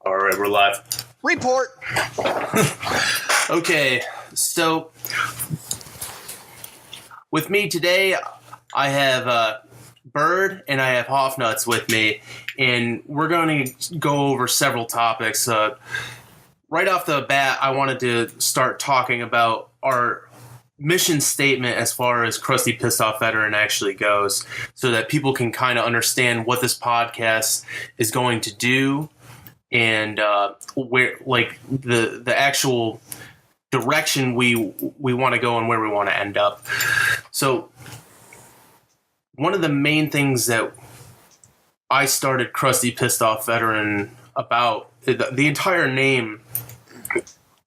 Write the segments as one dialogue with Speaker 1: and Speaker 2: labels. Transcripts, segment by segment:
Speaker 1: All right, we're live.
Speaker 2: Report.
Speaker 1: Okay, so with me today, I have Bird and I have Hoffnuts with me, and we're going to go over several topics. Right off the bat, I wanted to start talking about our mission statement as far as Crusty Pissed Off Veteran actually goes, so that people can kind of understand what this podcast is going to do and where, like, the actual direction we want to go and where we want to end up. So one of the main things that I started Crusty Pissed Off Veteran about, the entire name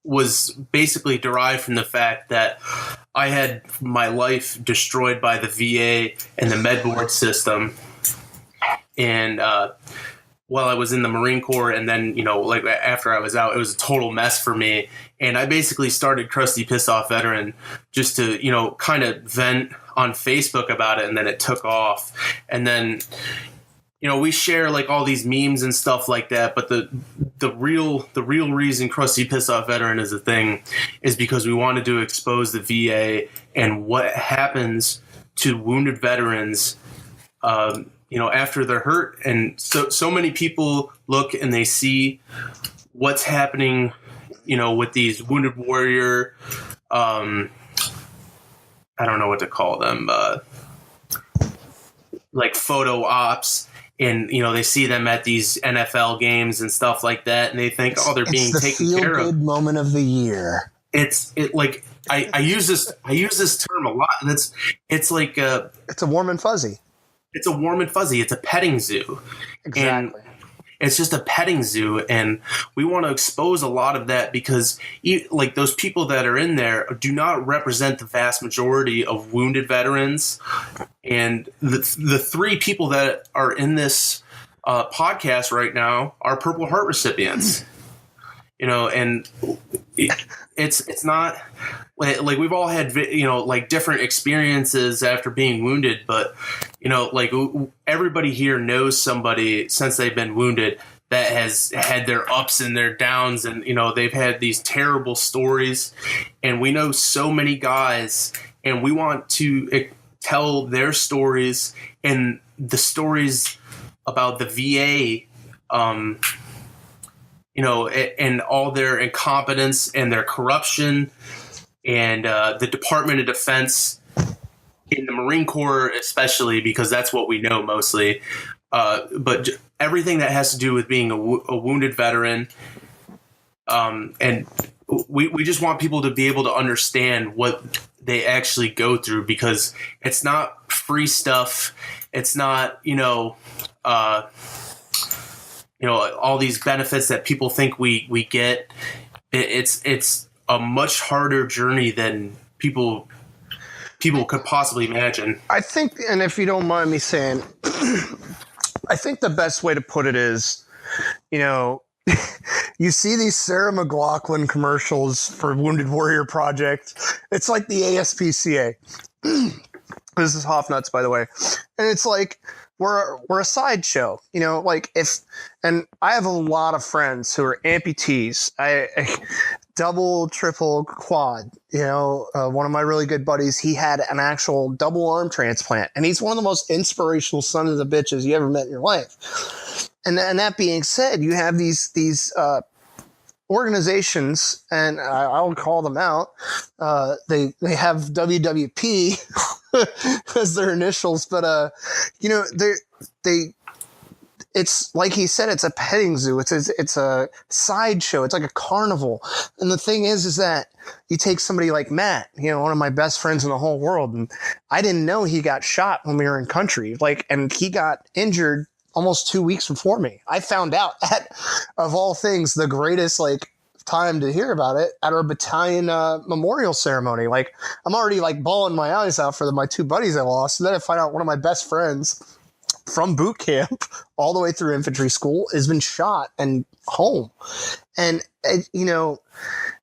Speaker 1: was basically derived from the fact that I had my life destroyed by the VA and the med board system. And while I was in the Marine Corps, and then, like after I was out, it was a total mess for me. And I basically started Crusty Pissed Off Veteran just to, kind of vent on Facebook about it. And then it took off. And then, we share like all these memes and stuff like that. But the real reason Crusty Pissed Off Veteran is a thing is because we wanted to expose the VA and what happens to wounded veterans, after they're hurt. And so many people look and they see what's happening, with these wounded warrior, I don't know what to call them, like photo ops. And, they see them at these NFL games and stuff like that. And they think, they're being taken care of.
Speaker 2: It's the feel-good moment of the year.
Speaker 1: I use this term a lot. And it's like
Speaker 2: it's a warm and fuzzy.
Speaker 1: It's a warm and fuzzy. It's a petting zoo.
Speaker 2: Exactly.
Speaker 1: And it's just a petting zoo. And we want to expose a lot of that because like those people that are in there do not represent the vast majority of wounded veterans. And the three people that are in this podcast right now are Purple Heart recipients. And it's not like we've all had, like different experiences after being wounded, but, like everybody here knows somebody since they've been wounded that has had their ups and their downs, and, they've had these terrible stories, and we know so many guys, and we want to tell their stories and the stories about the VA, and all their incompetence and their corruption, and the Department of Defense in the Marine Corps, especially because that's what we know mostly. But everything that has to do with being a wounded veteran, and we just want people to be able to understand what they actually go through, because it's not free stuff. It's not, all these benefits that people think we get. It's a much harder journey than people could possibly imagine.
Speaker 2: I think, and if you don't mind me saying, I think the best way to put it is, you see these Sarah McLachlan commercials for Wounded Warrior Project. It's like the ASPCA. This is Hoffnuts, by the way. And it's like, we're a sideshow, and I have a lot of friends who are amputees. I double, triple, quad. One of my really good buddies, he had an actual double arm transplant, and he's one of the most inspirational sons of the bitches you ever met in your life. And that being said, you have these organizations, and I'll call them out. They have WWP as their initials, but it's like he said, it's a petting zoo. It's a sideshow. It's like a carnival. And the thing is that you take somebody like Matt, one of my best friends in the whole world, and I didn't know he got shot when we were in country, and he got injured almost 2 weeks before me. I found out at, of all things, the greatest time to hear about it, at our battalion memorial ceremony. I'm already bawling my eyes out for my two buddies I lost, and then I find out one of my best friends from boot camp all the way through infantry school has been shot and home. And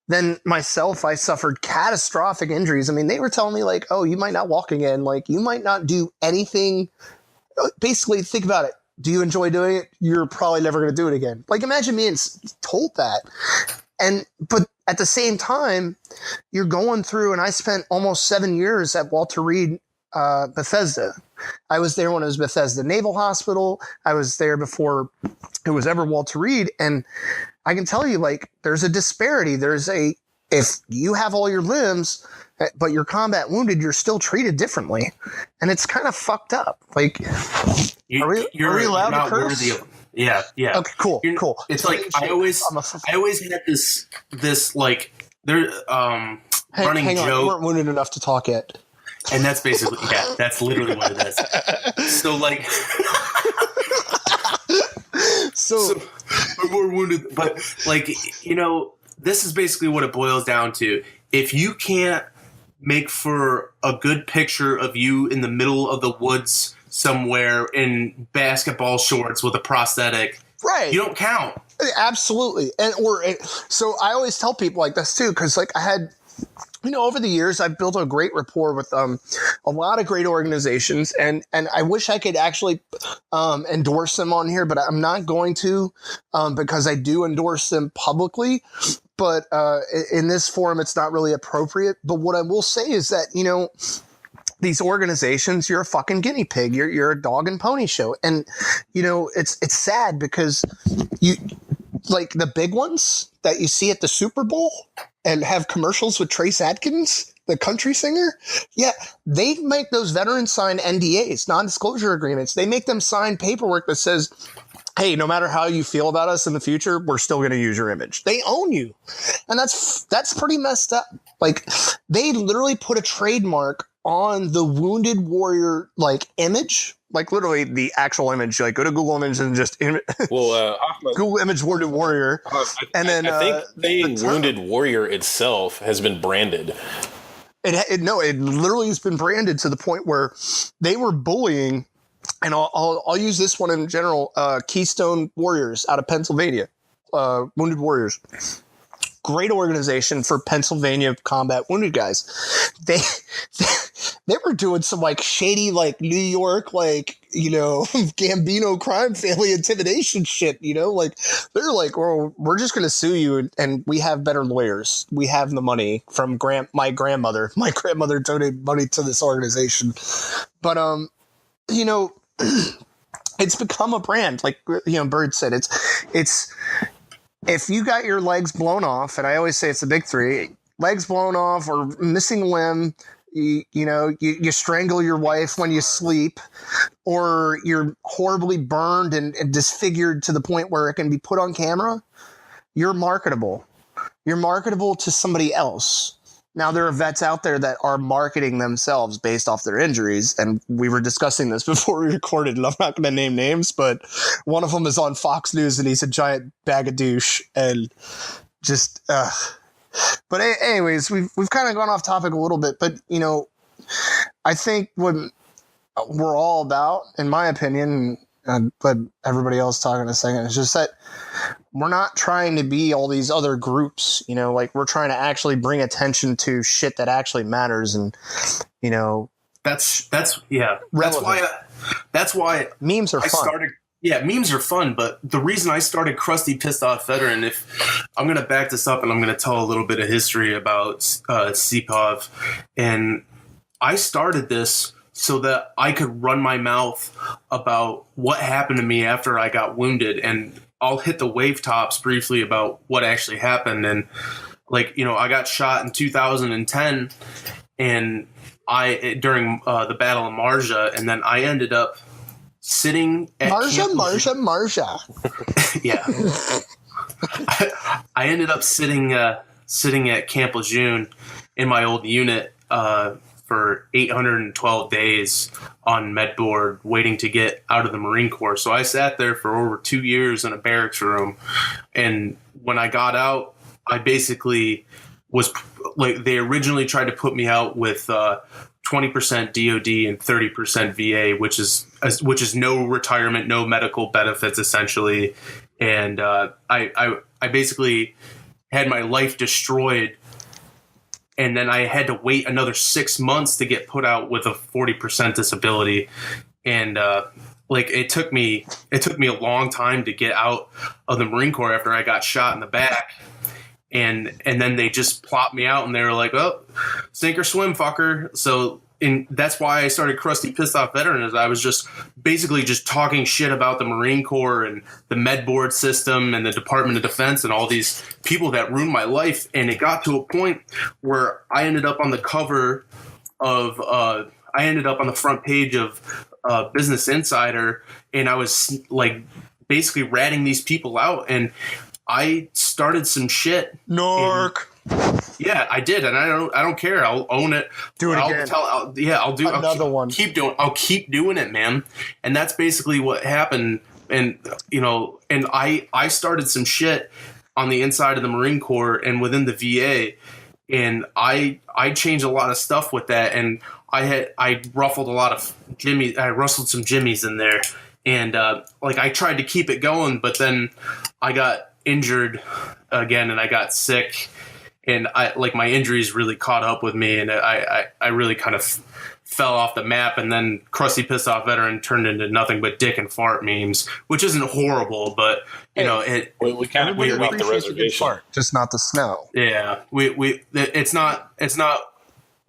Speaker 2: then myself, I suffered catastrophic injuries. I mean, they were telling me you might not walk again, you might not do anything. Basically, think about it. Do you enjoy doing it? You're probably never going to do it again. Like, imagine being told that. But at the same time, you're going through, and I spent almost 7 years at Walter Reed, Bethesda. I was there when it was Bethesda Naval Hospital. I was there before it was ever Walter Reed. And I can tell you, like, there's a disparity. If you have all your limbs, but you're combat wounded, you're still treated differently. And it's kind of fucked up. Like, are we allowed to curse?
Speaker 1: Yeah.
Speaker 2: Okay, cool.
Speaker 1: It's like, I always had this like, there, running joke.
Speaker 2: You weren't wounded enough to talk yet.
Speaker 1: And that's basically, that's literally what it is. So, like, so I'm more wounded, but, like, this is basically what it boils down to. If you can't make for a good picture of you in the middle of the woods somewhere in basketball shorts with a prosthetic,
Speaker 2: right, you
Speaker 1: don't count.
Speaker 2: Absolutely. So I always tell people like this too, because like I had, over the years, I've built a great rapport with a lot of great organizations, and I wish I could actually endorse them on here, but I'm not going to because I do endorse them publicly. But in this forum, it's not really appropriate. But what I will say is that, these organizations, you're a fucking guinea pig. You're a dog and pony show. And, it's sad because you like the big ones that you see at the Super Bowl and have commercials with Trace Adkins, the country singer. Yeah, they make those veterans sign NDAs, non-disclosure agreements. They make them sign paperwork that says, hey, no matter how you feel about us in the future, we're still going to use your image. They own you. And that's pretty messed up. Like, they literally put a trademark on the Wounded Warrior, like, image. Like, literally the actual image. Like, go to Google Images and just Google Image Wounded Warrior.
Speaker 3: I think saying Wounded Warrior itself has been branded.
Speaker 2: It literally has been branded to the point where they were bullying. And I'll use this one in general. Keystone Warriors out of Pennsylvania, Wounded Warriors, great organization for Pennsylvania combat wounded guys. They were doing some like shady, like New York, like Gambino crime family intimidation shit. Like they're like, well, we're just gonna sue you, and we have better lawyers. We have the money from my grandmother. My grandmother donated money to this organization, but it's become a brand. Like, Bird said, it's, if you got your legs blown off, and I always say it's the big three, legs blown off or missing limb, you strangle your wife when you sleep, or you're horribly burned and disfigured to the point where it can be put on camera, you're marketable. You're marketable to somebody else. Now, there are vets out there that are marketing themselves based off their injuries, and we were discussing this before we recorded, and I'm not going to name names, but one of them is on Fox News, and he's a giant bag of douche, and just, But anyways, we've kind of gone off topic a little bit, but, I think what we're all about, in my opinion, but everybody else talking in a second, is just that we're not trying to be all these other groups, like we're trying to actually bring attention to shit that actually matters. And,
Speaker 1: that's why
Speaker 2: memes are fun.
Speaker 1: Memes are fun. But the reason I started Crusty Pissed Off Veteran, if I'm going to back this up and I'm going to tell a little bit of history about CPOV, and I started this so that I could run my mouth about what happened to me after I got wounded. And I'll hit the wave tops briefly about what actually happened. And I got shot in 2010 and during the Battle of Marja. And then I ended up sitting at Marja. Yeah. I ended up sitting at Camp Lejeune in my old unit, for 812 days on med board, waiting to get out of the Marine Corps. So I sat there for over 2 years in a barracks room. And when I got out, I basically was like, they originally tried to put me out with 20% DOD and 30% VA, which is no retirement, no medical benefits, essentially. And I basically had my life destroyed. And then I had to wait another 6 months to get put out with a 40% disability. And like it took me a long time to get out of the Marine Corps after I got shot in the back. And then they just plopped me out and they were like, oh, sink or swim, fucker. So that's why I started Crusty Pissed Off Veteran, is I was just basically just talking shit about the Marine Corps and the med board system and the Department of Defense and all these people that ruined my life. And it got to a point where I ended up on the cover of I ended up on the front page of Business Insider, and I was like basically ratting these people out, and I started some shit.
Speaker 2: Narc.
Speaker 1: Yeah, I did, and I don't care. I'll own it.
Speaker 2: Do it again.
Speaker 1: I'll keep doing it, man. And that's basically what happened. And and I started some shit on the inside of the Marine Corps and within the VA, and I changed a lot of stuff with that. And I ruffled a lot of jimmies. I rustled some jimmies in there, and I tried to keep it going, but then I got injured again, and I got sick. And my injuries really caught up with me, and I really kind of fell off the map. And then Crusty Pissed Off Veteran turned into nothing but dick and fart memes, which isn't horrible, but we kind of
Speaker 3: weird about the reservation,
Speaker 2: just not the snow.
Speaker 1: Yeah, it's not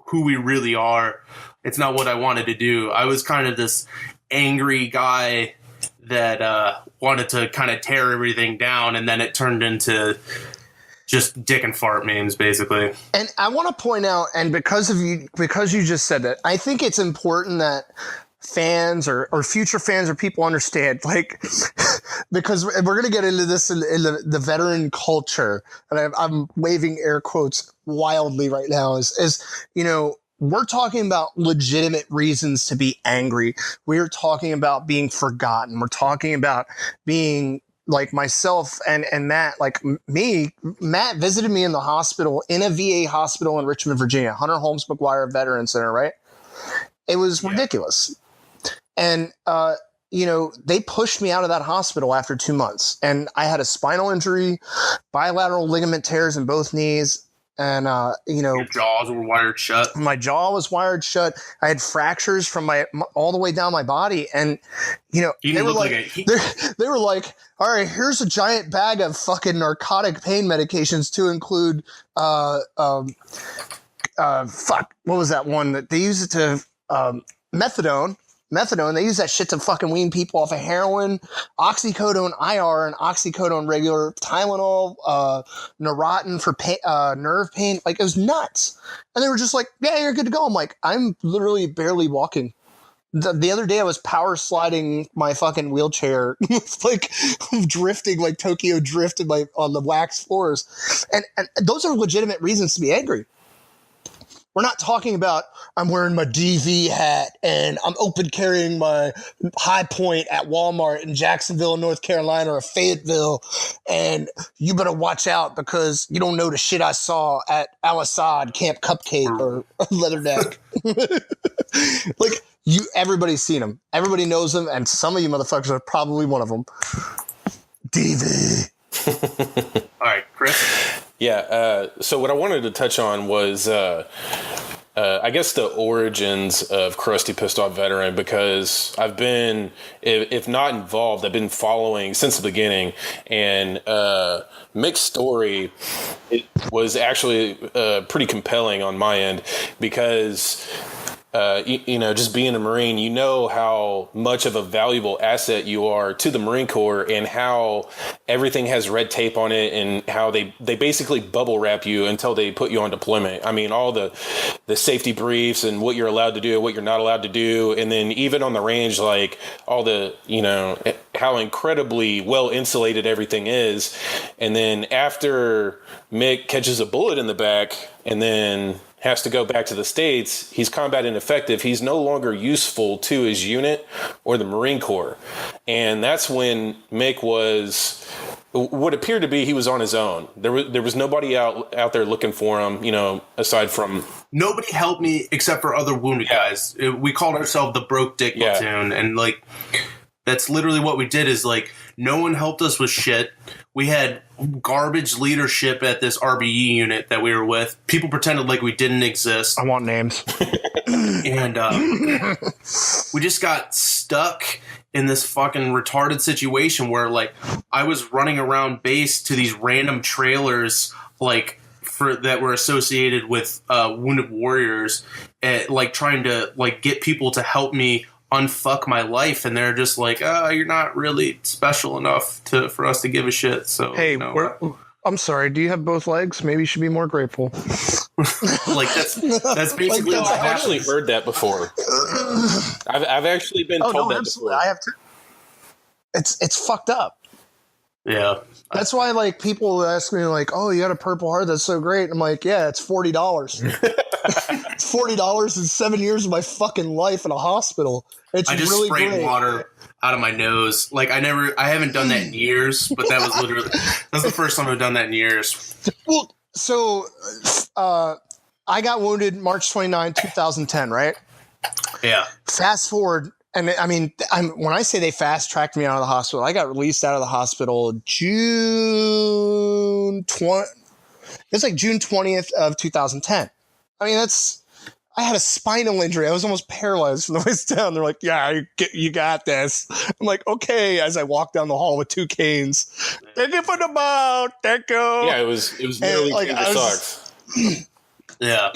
Speaker 1: who we really are. It's not what I wanted to do. I was kind of this angry guy that wanted to kind of tear everything down, and then it turned into just dick and fart memes, basically.
Speaker 2: And I want to point out, and because you just said that, I think it's important that fans or future fans or people understand, because we're going to get into this in the veteran culture, and I'm waving air quotes wildly right now, is we're talking about legitimate reasons to be angry. We're talking about being forgotten. We're talking about being like myself and Matt, Matt visited me in the hospital, in a VA hospital in Richmond, Virginia, Hunter Holmes McGuire Veteran Center, right? It was ridiculous. And, they pushed me out of that hospital after 2 months, and I had a spinal injury, bilateral ligament tears in both knees. And,
Speaker 1: your jaws were wired shut.
Speaker 2: My jaw was wired shut. I had fractures from all the way down my body. And, they were like, all right, here's a giant bag of fucking narcotic pain medications to include, what was that one that they use it to, methadone. They use that shit to fucking wean people off of heroin, oxycodone IR and oxycodone regular, Tylenol, Neurontin for nerve pain. It was nuts. And they were just like, yeah, you're good to go. I'm like, I'm literally barely walking. The other day I was power sliding my fucking wheelchair, drifting like Tokyo Drift on the wax floors. And those are legitimate reasons to be angry. We're not talking about I'm wearing my DV hat and I'm open carrying my High Point at Walmart in Jacksonville, North Carolina, or Fayetteville, and you better watch out because you don't know the shit I saw at Al Assad Camp Cupcake or Leatherneck. Everybody's seen them. Everybody knows them, and some of you motherfuckers are probably one of them. DV.
Speaker 1: All right, Chris.
Speaker 3: Yeah. So what I wanted to touch on was, I guess, the origins of Crusty Pissed Off Veteran, because I've been, if not involved, I've been following since the beginning. And Mick's story, it was actually pretty compelling on my end, because just being a Marine, how much of a valuable asset you are to the Marine Corps, and how everything has red tape on it, and how they basically bubble wrap you until they put you on deployment. I mean, all the safety briefs and what you're allowed to do, what you're not allowed to do. And then even on the range, all the, how incredibly well insulated everything is. And then after Mick catches a bullet in the back and then has to go back to the States, he's combat ineffective. He's no longer useful to his unit or the Marine Corps. And that's when Mick was what appeared to be, he was on his own. There was nobody out there looking for him, aside from...
Speaker 1: Nobody helped me except for other wounded guys. We called ourselves the Broke Dick Platoon. And that's literally what we did, is no one helped us with shit. We had garbage leadership at this RBE unit that we were with. People pretended like we didn't exist.
Speaker 2: I want names.
Speaker 1: And we just got stuck in this fucking retarded situation where like I was running around base to these random trailers like that were associated with wounded warriors, like trying to like get people to help me unfuck my life, and they're just like, you're not really special enough for us to give a shit. So
Speaker 2: hey, I'm sorry, do you have both legs? Maybe you should be more grateful.
Speaker 1: Like that's basically
Speaker 3: I've actually heard that before. I've actually been told that before.
Speaker 2: I have too. It's fucked up.
Speaker 1: Yeah.
Speaker 2: That's why, like, people ask me, like, "Oh, you got a Purple Heart? That's so great." I'm like, "Yeah, it's $40. It's $40 in 7 years of my fucking life in a hospital. It's
Speaker 1: I just
Speaker 2: really
Speaker 1: sprayed
Speaker 2: great.
Speaker 1: water out of my nose. Like I haven't done that in years, but that's the first time I've done that in years.
Speaker 2: Well, so I got wounded March 29, 2010, right?
Speaker 1: Yeah.
Speaker 2: Fast forward. And I mean, when I say they fast tracked me out of the hospital, I got released out of the hospital June 20th of 2010. I mean, I had a spinal injury. I was almost paralyzed from the waist down. They're like, yeah, you got this. I'm like, okay. As I walk down the hall with 2 canes. Thank you for the boat. Thank you.
Speaker 3: Yeah, it was nearly
Speaker 2: like,
Speaker 3: sucks.
Speaker 2: Yeah.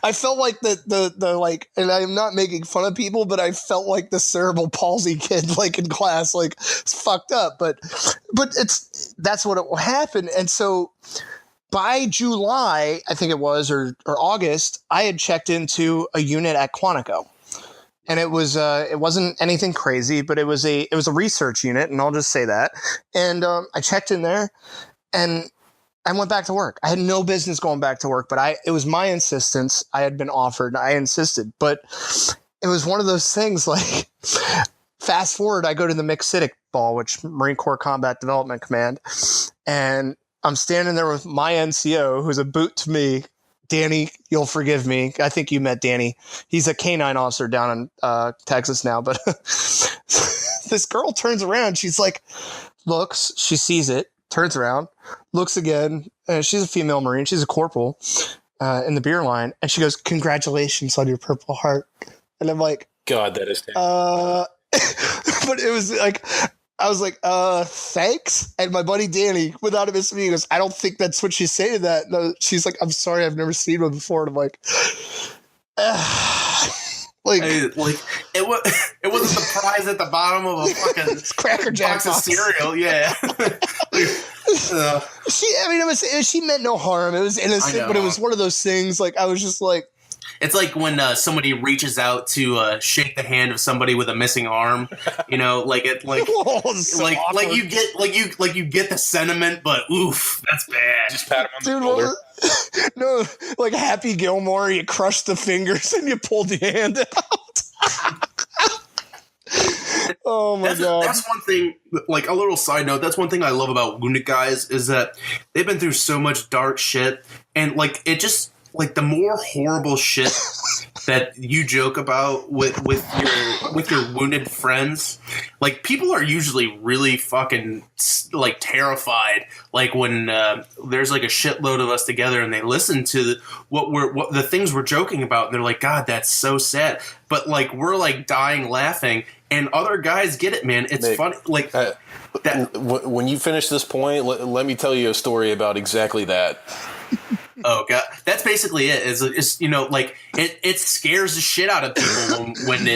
Speaker 2: I felt like the like, and I'm not making fun of people, but I felt like the cerebral palsy kid, like in class, like it's fucked up, but that's what it will happen. And so by July, I think it was, or August, I had checked into a unit at Quantico. And it wasn't anything crazy, but it was a research unit, and I'll just say that. And I checked in there, and I went back to work. I had no business going back to work, but it was my insistence. I had been offered, and I insisted. But it was one of those things like, fast forward, I go to the Mick ball, which Marine Corps Combat Development Command, and I'm standing there with my NCO, who's a boot to me. Danny, you'll forgive me. I think you met Danny. He's a K-9 officer down in Texas now. But this girl turns around. She's like, looks, she sees it, turns around, looks again. She's a female Marine. She's a corporal in the beer line. And she goes, "Congratulations on your Purple Heart." And I'm like,
Speaker 3: God, that is terrible.
Speaker 2: But it was like, I was like, thanks. And my buddy Danny, without missing me, he goes, "I don't think that's what you say to that." No, she's like, "I'm sorry, I've never seen one before." And I'm like, like
Speaker 1: it wasn't the prize at the bottom of a fucking
Speaker 2: Cracker Jack
Speaker 1: box of cereal. Yeah.
Speaker 2: She meant no harm. It was innocent, but it was one of those things. Like, I was just like,
Speaker 1: it's like when somebody reaches out to shake the hand of somebody with a missing arm, you know, like it, like,
Speaker 2: so
Speaker 1: like you get the sentiment, but oof, that's bad.
Speaker 3: Just pat him on the shoulder.
Speaker 2: No, like Happy Gilmore, you crush the fingers and you pulled the hand out. Oh my God.
Speaker 1: That's one thing, like a little side note, that's one thing I love about wounded guys is that they've been through so much dark shit, and like it just, like the more horrible shit that you joke about with your wounded friends, like people are usually really fucking like terrified. Like when there's like a shitload of us together and they listen to what the things we're joking about, and they're like, "God, that's so sad," but like we're like dying laughing, and other guys get it, man. It's Mick, funny, like that.
Speaker 3: When you finish this point, let me tell you a story about exactly that.
Speaker 1: Oh God, that's basically it. Is you know, like it scares the shit out of people when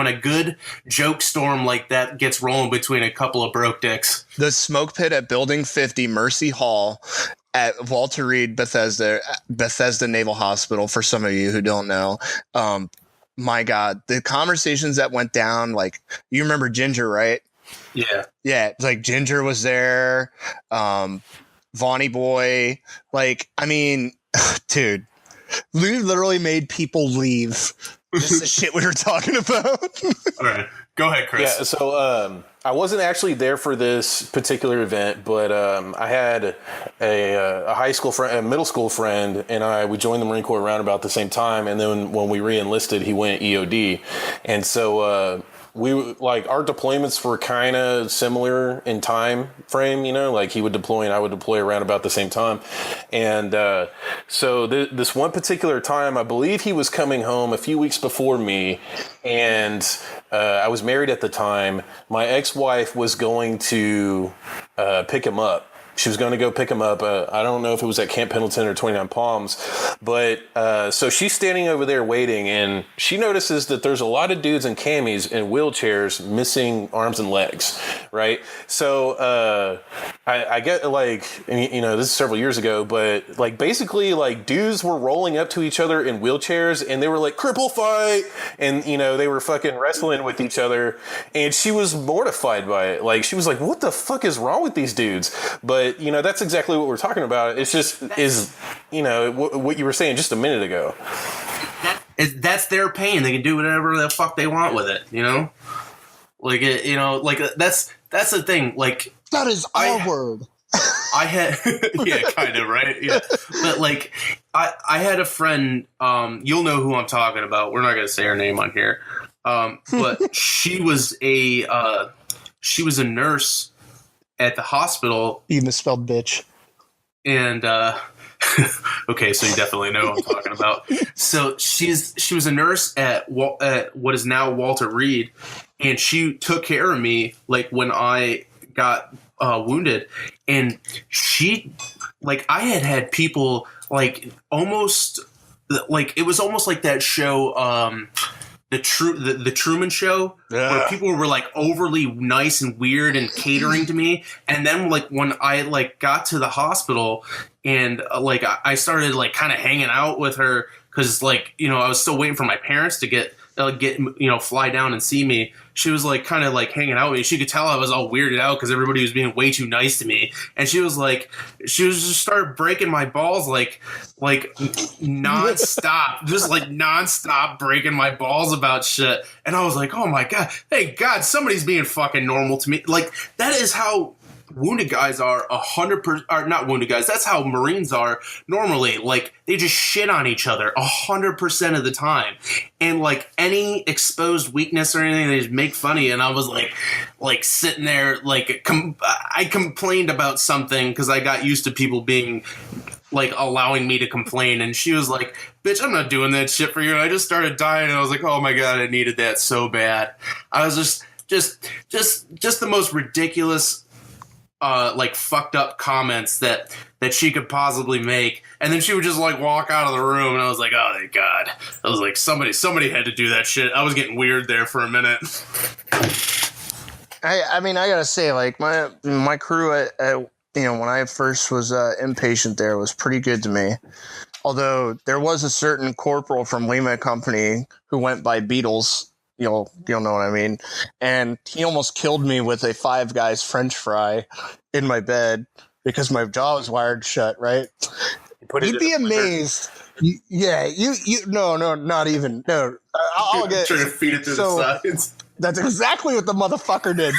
Speaker 1: a good joke storm like that gets rolling between a couple of broke dicks.
Speaker 2: The smoke pit at Building 50, Mercy Hall, at Walter Reed Bethesda Naval Hospital. For some of you who don't know, my God, the conversations that went down. Like, you remember Ginger, right?
Speaker 1: Yeah.
Speaker 2: It's like Ginger was there. Vonnie Boy, like, I mean, dude, we literally made people leave. This is the shit we were talking about.
Speaker 1: All right, go ahead, Chris.
Speaker 3: Yeah, so I wasn't actually there for this particular event, but I had a high school friend, a middle school friend, and we joined the Marine Corps around about the same time. And then when we re-enlisted, he went EOD, and so. We like our deployments were kind of similar in time frame, you know, like he would deploy and I would deploy around about the same time. And so this one particular time, I believe he was coming home a few weeks before me, and I was married at the time. My ex-wife was going to pick him up. She was going to go pick him up. I don't know if it was at Camp Pendleton or 29 Palms, but so she's standing over there waiting, and she notices that there's a lot of dudes in camis in wheelchairs missing arms and legs, right? So I get like, you know, this is several years ago, but like basically like dudes were rolling up to each other in wheelchairs, and they were like cripple fight, and you know they were fucking wrestling with each other, and she was mortified by it. Like she was like, "What the fuck is wrong with these dudes?" But you know, that's exactly what we're talking about. It's just you know, what you were saying just a minute ago.
Speaker 1: That's their pain. They can do whatever the fuck they want with it, you know? Like, you know, like, that's the thing. Like,
Speaker 2: that is our word.
Speaker 1: I had, yeah, kind of, right? Yeah. But, like, I had a friend, you'll know who I'm talking about. We're not going to say her name on here. But she was a nurse at the hospital.
Speaker 2: You misspelled bitch.
Speaker 1: And okay, so you definitely know what I'm talking about. So she was a nurse at what is now Walter Reed, and she took care of me like when I got wounded. And she, like, I had people like almost like it was almost like that show. The Truman Show, where people were like overly nice and weird and catering to me, and then like when I like got to the hospital and like I started like kind of hanging out with her because like, you know, I was still waiting for my parents to get you know, fly down and see me. She was like kind of like hanging out with me. She could tell I was all weirded out because everybody was being way too nice to me, and she was just started breaking my balls like nonstop, just like nonstop breaking my balls about shit. And I was like, oh my god, thank God somebody's being fucking normal to me. Like that is how wounded guys are 100%, or not wounded guys. That's how Marines are normally. Like they just shit on each other 100% of the time, and like any exposed weakness or anything, they just make fun of you. And I was like sitting there, like I complained about something because I got used to people being like allowing me to complain, and she was like, "Bitch, I'm not doing that shit for you." And I just started dying, and I was like, "Oh my god, I needed that so bad." I was just the most ridiculous. Like fucked up comments that she could possibly make, and then she would just like walk out of the room, and I was like, oh thank God. I was like, somebody had to do that shit. I was getting weird there for a minute.
Speaker 2: I mean, I gotta say, like my crew at you know, when I first was inpatient there was pretty good to me. Although there was a certain corporal from Lima Company who went by Beatles. You'll know what I mean. And he almost killed me with a Five Guys French fry in my bed because my jaw was wired shut, right? You'd be amazed. No, not even. No, I'll get.
Speaker 1: Trying to feed it to the sides.
Speaker 2: That's exactly what the motherfucker did.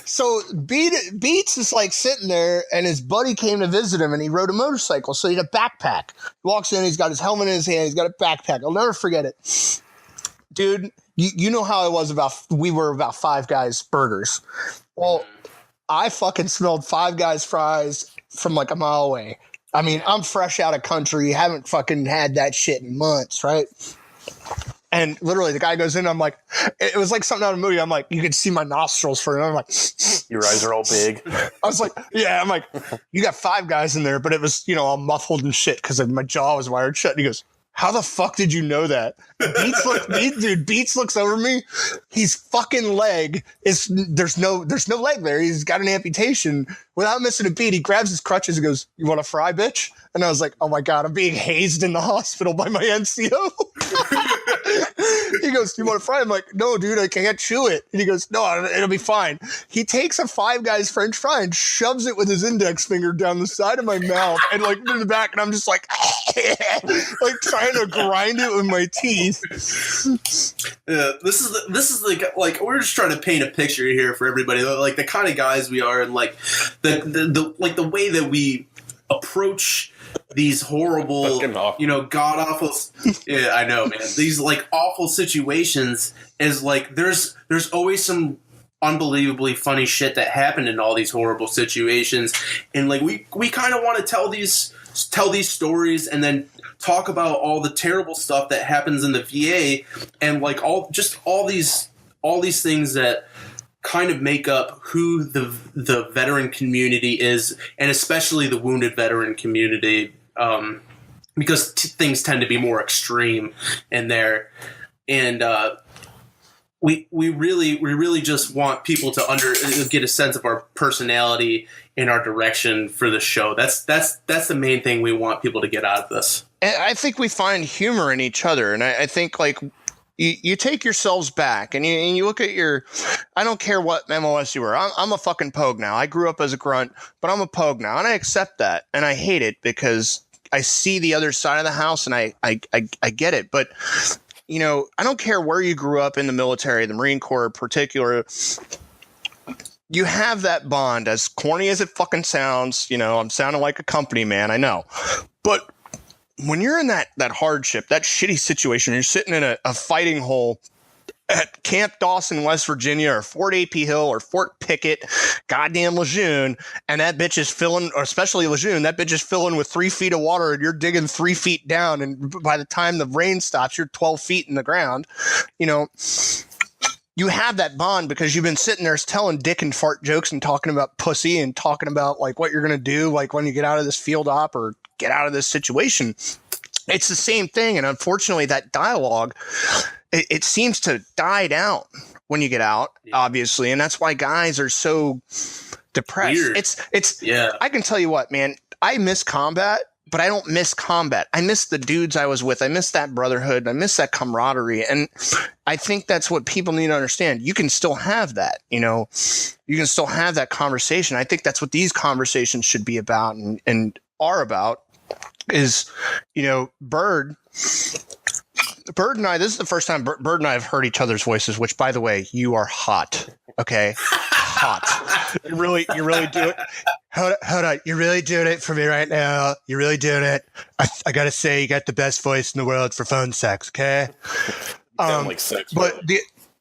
Speaker 2: So Beats is like sitting there, and his buddy came to visit him, and he rode a motorcycle, so he had a backpack. He walks in, he's got his helmet in his hand, he's got a backpack. I'll never forget it. Dude, you know how we were about Five Guys burgers. Well, I fucking smelled Five Guys fries from like a mile away. I mean, I'm fresh out of country, haven't fucking had that shit in months, right? And literally the guy goes in, I'm like, it was like something out of a movie. I'm like, you could see my nostrils for it. I'm like,
Speaker 3: your eyes are all big.
Speaker 2: I was like, yeah, I'm like, you got Five Guys in there, but it was, you know, all muffled and shit because my jaw was wired shut. And he goes, how the fuck did you know that? Beats looks over me. His fucking leg is there's no leg there. He's got an amputation. Without missing a beat, he grabs his crutches and goes, "You want to fry, bitch?" And I was like, "Oh my god, I'm being hazed in the hospital by my NCO." He goes, "You want to fry?" I'm like, "No, dude, I can't chew it." And he goes, "No, it'll be fine." He takes a Five Guys French fry and shoves it with his index finger down the side of my mouth and like in the back, and I'm just like, like trying to grind it with my teeth.
Speaker 1: Yeah, this is like we're just trying to paint a picture here for everybody, like the kind of guys we are, and like the way that we approach these horrible, you know, god awful. Yeah, I know, man. These like awful situations is like there's always some unbelievably funny shit that happened in all these horrible situations, and like we kind of want to tell these stories and then talk about all the terrible stuff that happens in the VA, and like all these things that kind of make up who the veteran community is, and especially the wounded veteran community, because things tend to be more extreme in there, and we really just want people to get a sense of our personality and our direction for the show. That's the main thing we want people to get out of this.
Speaker 2: And I think we find humor in each other, and I think like you take yourselves back and you look at I don't care what MOS you were. I'm a fucking pogue now. I grew up as a grunt, but I'm a pogue now, and I accept that, and I hate it because I see the other side of the house, and I get it, but. You know, I don't care where you grew up in the military, the Marine Corps in particular. You have that bond, as corny as it fucking sounds. You know, I'm sounding like a company man, I know. But when you're in that hardship, that shitty situation, you're sitting in a fighting hole at Camp Dawson, West Virginia, or Fort A.P. Hill, or Fort Pickett, goddamn Lejeune, and that bitch is filling, or especially Lejeune, that bitch is filling with 3 feet of water, and you're digging 3 feet down, and by the time the rain stops, you're 12 feet in the ground. You know, you have that bond because you've been sitting there telling dick and fart jokes and talking about pussy and talking about like what you're going to do, like when you get out of this field op or get out of this situation. It's the same thing, and unfortunately that dialogue, it seems to die down when you get out, obviously, and that's why guys are so depressed.
Speaker 1: Weird.
Speaker 2: It's I can tell you what, man, I miss combat, but I don't miss combat. I miss the dudes I was with. I miss that brotherhood. I miss that camaraderie, and I think that's what people need to understand. You can still have that, you know. You can still have that conversation. I think that's what these conversations should be about and are about. Is, you know, Bird and I, this is the first time Bird and I have heard each other's voices, which, by the way, you are hot. Okay? Hot. You really do it. Hold on. You're really doing it for me right now. You're really doing it. I got to say, you got the best voice in the world for phone sex, okay?
Speaker 3: Like sex,
Speaker 2: but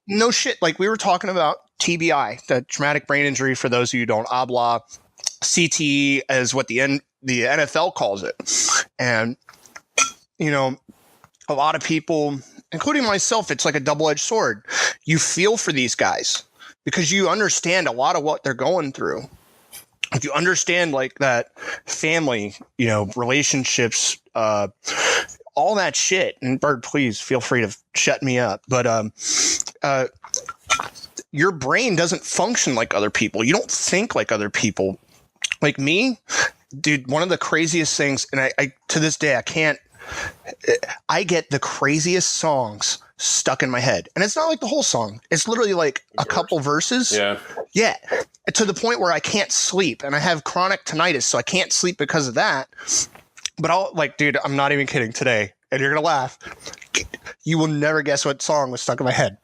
Speaker 2: no shit. Like, we were talking about TBI, the traumatic brain injury, for those of you who don't, obla, CTE is what the NFL calls it. And, you know, a lot of people, including myself, it's like a double-edged sword. You feel for these guys because you understand a lot of what they're going through. If you understand like that family, you know, relationships, all that shit. And Bird, please feel free to shut me up. But your brain doesn't function like other people. You don't think like other people. Like me, dude, one of the craziest things, and I to this day, I get the craziest songs stuck in my head. And it's not like the whole song. It's literally like a couple verses. Yeah. Yeah. To the point where I can't sleep. And I have chronic tinnitus, so I can't sleep because of that. But I'll like, dude, I'm not even kidding today. And you're going to laugh. You will never guess what song was stuck in my head.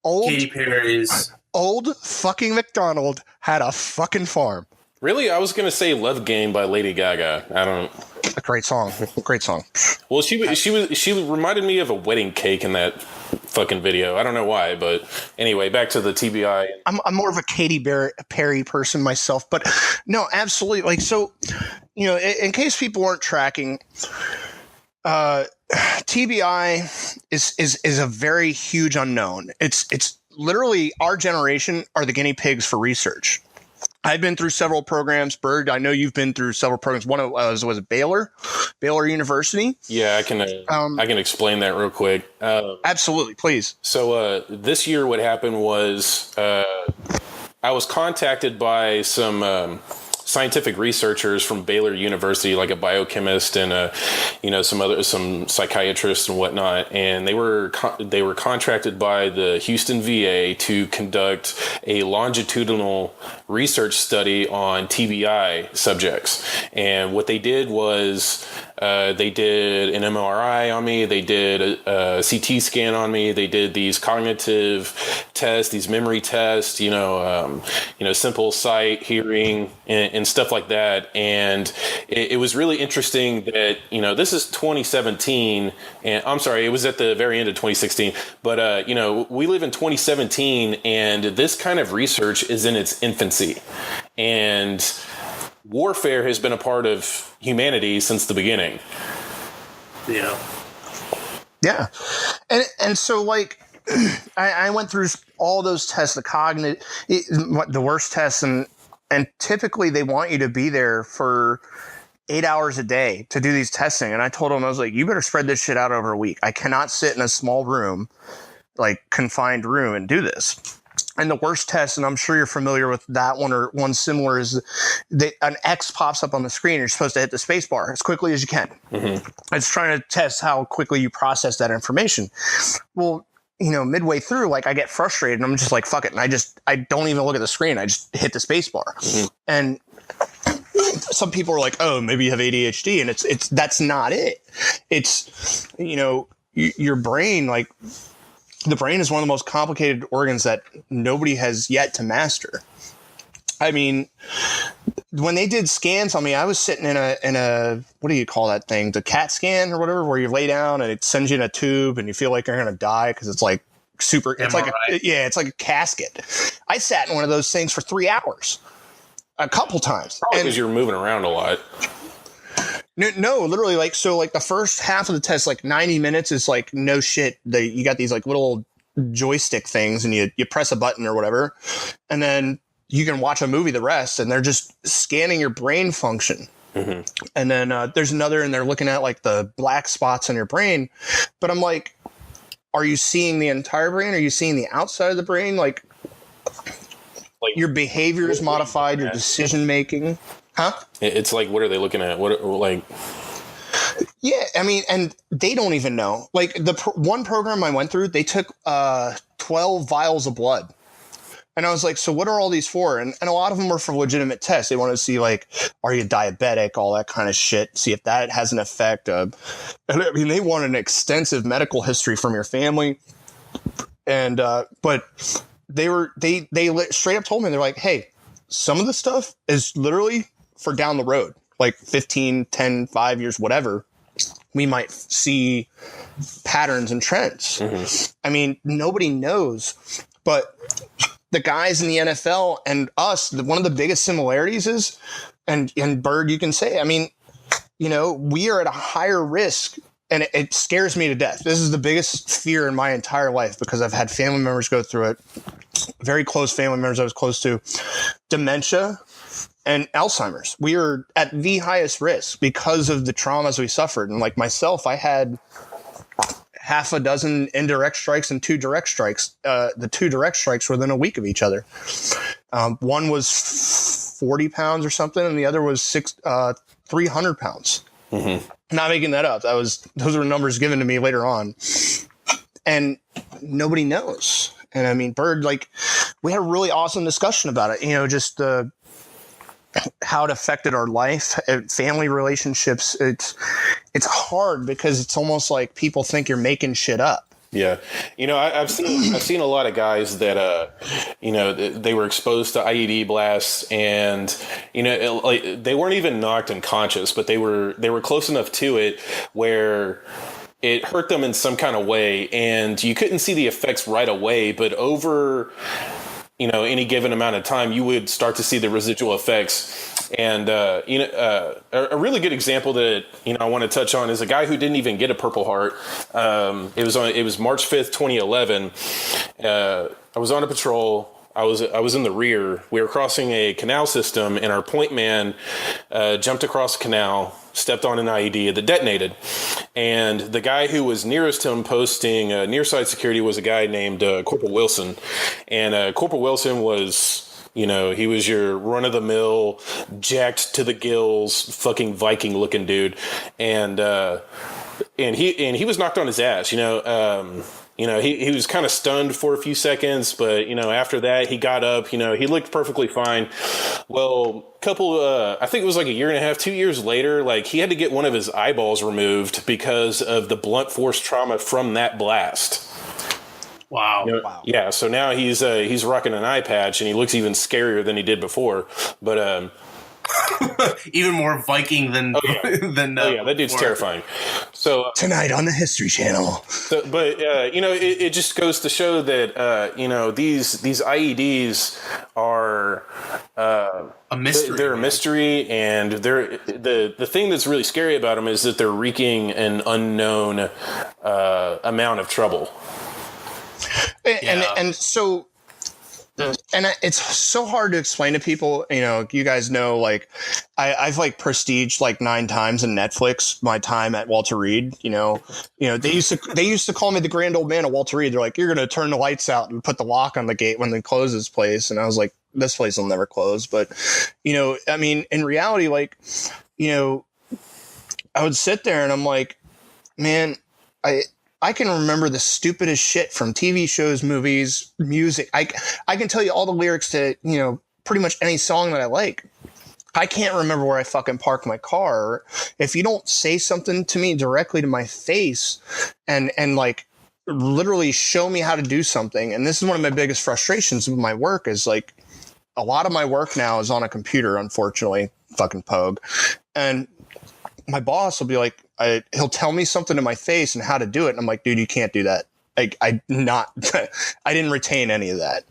Speaker 1: Katy Perry's.
Speaker 2: Old fucking McDonald had a fucking farm.
Speaker 3: Really? I was going to say Love Game by Lady Gaga. I don't...
Speaker 2: A great song. Great song.
Speaker 3: Well, she reminded me of a wedding cake in that fucking video. I don't know why, but anyway, back to the TBI.
Speaker 2: I'm more of a Katy Perry person myself, but no, absolutely. Like, so, you know, in case people weren't tracking, TBI is a very huge unknown. It's literally our generation are the guinea pigs for research. I've been through several programs. Bird, I know you've been through several programs. One was Baylor University.
Speaker 3: Yeah, I can explain that real quick.
Speaker 2: Absolutely, please.
Speaker 3: So this year, what happened was I was contacted by some scientific researchers from Baylor University, like a biochemist and some psychiatrists and whatnot, and they were contracted by the Houston VA to conduct a longitudinal research study on TBI subjects. And what they did was They did an MRI on me. They did a CT scan on me. They did these cognitive tests, these memory tests, simple sight, hearing, and stuff like that. And it was really interesting that, this is 2017, and I'm sorry, it was at the very end of 2016. But, we live in 2017, and this kind of research is in its infancy. And warfare has been a part of humanity since the beginning.
Speaker 1: Yeah.
Speaker 2: Yeah. And so, like, I went through all those tests, the worst tests, and typically they want you to be there for 8 hours a day to do these testing. And I told them, I was like, you better spread this shit out over a week. I cannot sit in a small room, like confined room, and do this. And the worst test, and I'm sure you're familiar with that one or one similar, is an X pops up on the screen. You're supposed to hit the space bar as quickly as you can. Mm-hmm. It's trying to test how quickly you process that information. Well, midway through, like, I get frustrated and I'm just like, fuck it. And I don't even look at the screen. I just hit the space bar. Mm-hmm. And some people are like, oh, maybe you have ADHD. And it's that's not it. It's, your brain, like, the brain is one of the most complicated organs that nobody has yet to master. I mean, when they did scans on me, I was sitting in a what do you call that thing? The CAT scan or whatever, where you lay down and it sends you in a tube and you feel like you're going to die because it's like super. It's like it's like a casket. I sat in one of those things for 3 hours, a couple times.
Speaker 3: Probably because you're moving around a lot.
Speaker 2: No, literally, like, so, like, the first half of the test, like 90 minutes is like, no shit. You got these like little joystick things and you press a button or whatever. And then you can watch a movie the rest, and they're just scanning your brain function. Mm-hmm. And then there's another, and they're looking at like the black spots in your brain. But I'm like, are you seeing the entire brain? Are you seeing the outside of the brain? Like your behavior is modified, your decision making. Huh?
Speaker 3: It's like, what are they looking at?
Speaker 2: Yeah, I mean, and they don't even know. Like, the one program I went through, they took 12 vials of blood. And I was like, so what are all these for? And a lot of them were for legitimate tests. They wanted to see, like, are you diabetic, all that kind of shit, see if that has an effect. And I mean, they wanted an extensive medical history from your family. And, but they straight up told me, they're like, hey, some of the stuff is literally for down the road, like 15, 10, 5 years, whatever. We might see patterns and trends. Mm-hmm. I mean, nobody knows, but the guys in the NFL and us, one of the biggest similarities is, and Bird, you can say, I mean, we are at a higher risk, and it scares me to death. This is the biggest fear in my entire life because I've had family members go through it, very close family members I was close to, dementia and Alzheimer's. We are at the highest risk because of the traumas we suffered. And like myself, I had half a dozen indirect strikes and 2 direct strikes. The 2 direct strikes were within a week of each other. One was 40 pounds or something, and the other was 300 pounds. Mm-hmm. Not making that up. Those were numbers given to me later on. And nobody knows. And I mean, Bird, like, we had a really awesome discussion about it, just how it affected our life, family relationships. It's hard because it's almost like people think you're making shit up.
Speaker 3: Yeah. I've seen a lot of guys that, they were exposed to IED blasts and, they weren't even knocked unconscious, but they were close enough to it where it hurt them in some kind of way, and you couldn't see the effects right away, but over any given amount of time, you would start to see the residual effects. And, a really good example that, I want to touch on is a guy who didn't even get a Purple Heart. It was March 5th, 2011. I was on a patrol. I was in the rear. We were crossing a canal system, and our point man jumped across the canal, stepped on an IED that detonated. And the guy who was nearest him posting near-side security was a guy named Corporal Wilson. And Corporal Wilson was, he was your run-of-the-mill, jacked to the gills, fucking Viking-looking dude. And and he was knocked on his ass. He was kind of stunned for a few seconds, but after that he got up. He looked perfectly fine. Well, I think it was like a year and a half, 2 years later, like he had to get one of his eyeballs removed because of the blunt force trauma from that blast.
Speaker 1: Wow.
Speaker 2: Wow.
Speaker 3: Yeah, so now he's rocking an eye patch, and he looks even scarier than he did before. But
Speaker 1: even more Viking than
Speaker 3: that dude's
Speaker 1: before.
Speaker 3: terrifying. So
Speaker 2: Tonight on the History Channel.
Speaker 3: It just goes to show that these IEDs are
Speaker 1: A mystery.
Speaker 3: They're a mystery, and the thing that's really scary about them is that they're wreaking an unknown amount of trouble.
Speaker 2: And so, and it's so hard to explain to people. You guys know, like I've like prestiged like 9 times in Netflix my time at Walter Reed. They used to call me the grand old man of Walter Reed. They're like, you're gonna turn the lights out and put the lock on the gate when they close this place. And I was like, this place will never close. But I mean, in reality, like I would sit there and I'm like, man, I can remember the stupidest shit from TV shows, movies, music. I can tell you all the lyrics to, pretty much any song that I like. I can't remember where I fucking parked my car. If you don't say something to me directly to my face and like literally show me how to do something. And this is one of my biggest frustrations with my work is like a lot of my work now is on a computer, unfortunately, fucking Pogue. And my boss will be like, he'll tell me something to my face and how to do it. And I'm like, dude, you can't do that. I didn't retain any of that.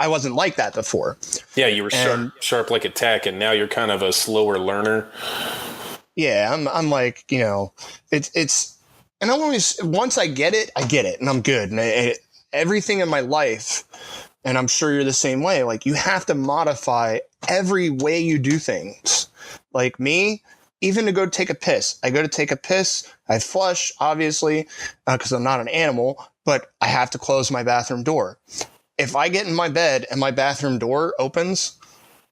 Speaker 2: I wasn't like that before.
Speaker 3: Yeah. You were sharp like a tack, and now you're kind of a slower learner.
Speaker 2: Yeah. I'm like, it's, and I'm always, once I get it, and I'm good. And everything in my life, and I'm sure you're the same way. Like you have to modify every way you do things. Like me, even to go take a piss. I go to take a piss. I flush, obviously, because I'm not an animal, but I have to close my bathroom door. If I get in my bed and my bathroom door opens,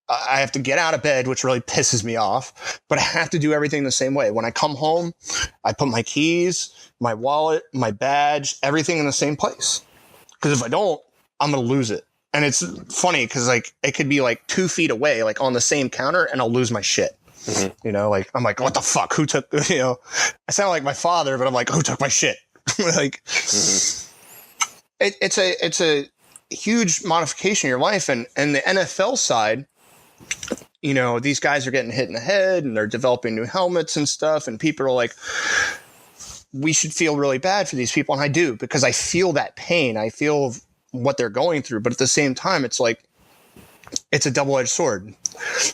Speaker 2: I have to get out of bed, which really pisses me off, but I have to do everything the same way. When I come home, I put my keys, my wallet, my badge, everything in the same place. Because if I don't, I'm going to lose it. And it's funny because like it could be like 2 feet away, like on the same counter, and I'll lose my shit. Mm-hmm. Like I'm like, what the fuck? Who took? I sound like my father, but I'm like, who took my shit? Like, it's a huge modification in your life, and the NFL side, these guys are getting hit in the head, and they're developing new helmets and stuff, and people are like, we should feel really bad for these people, and I do because I feel that pain, I feel what they're going through, but at the same time, it's like it's a double-edged sword.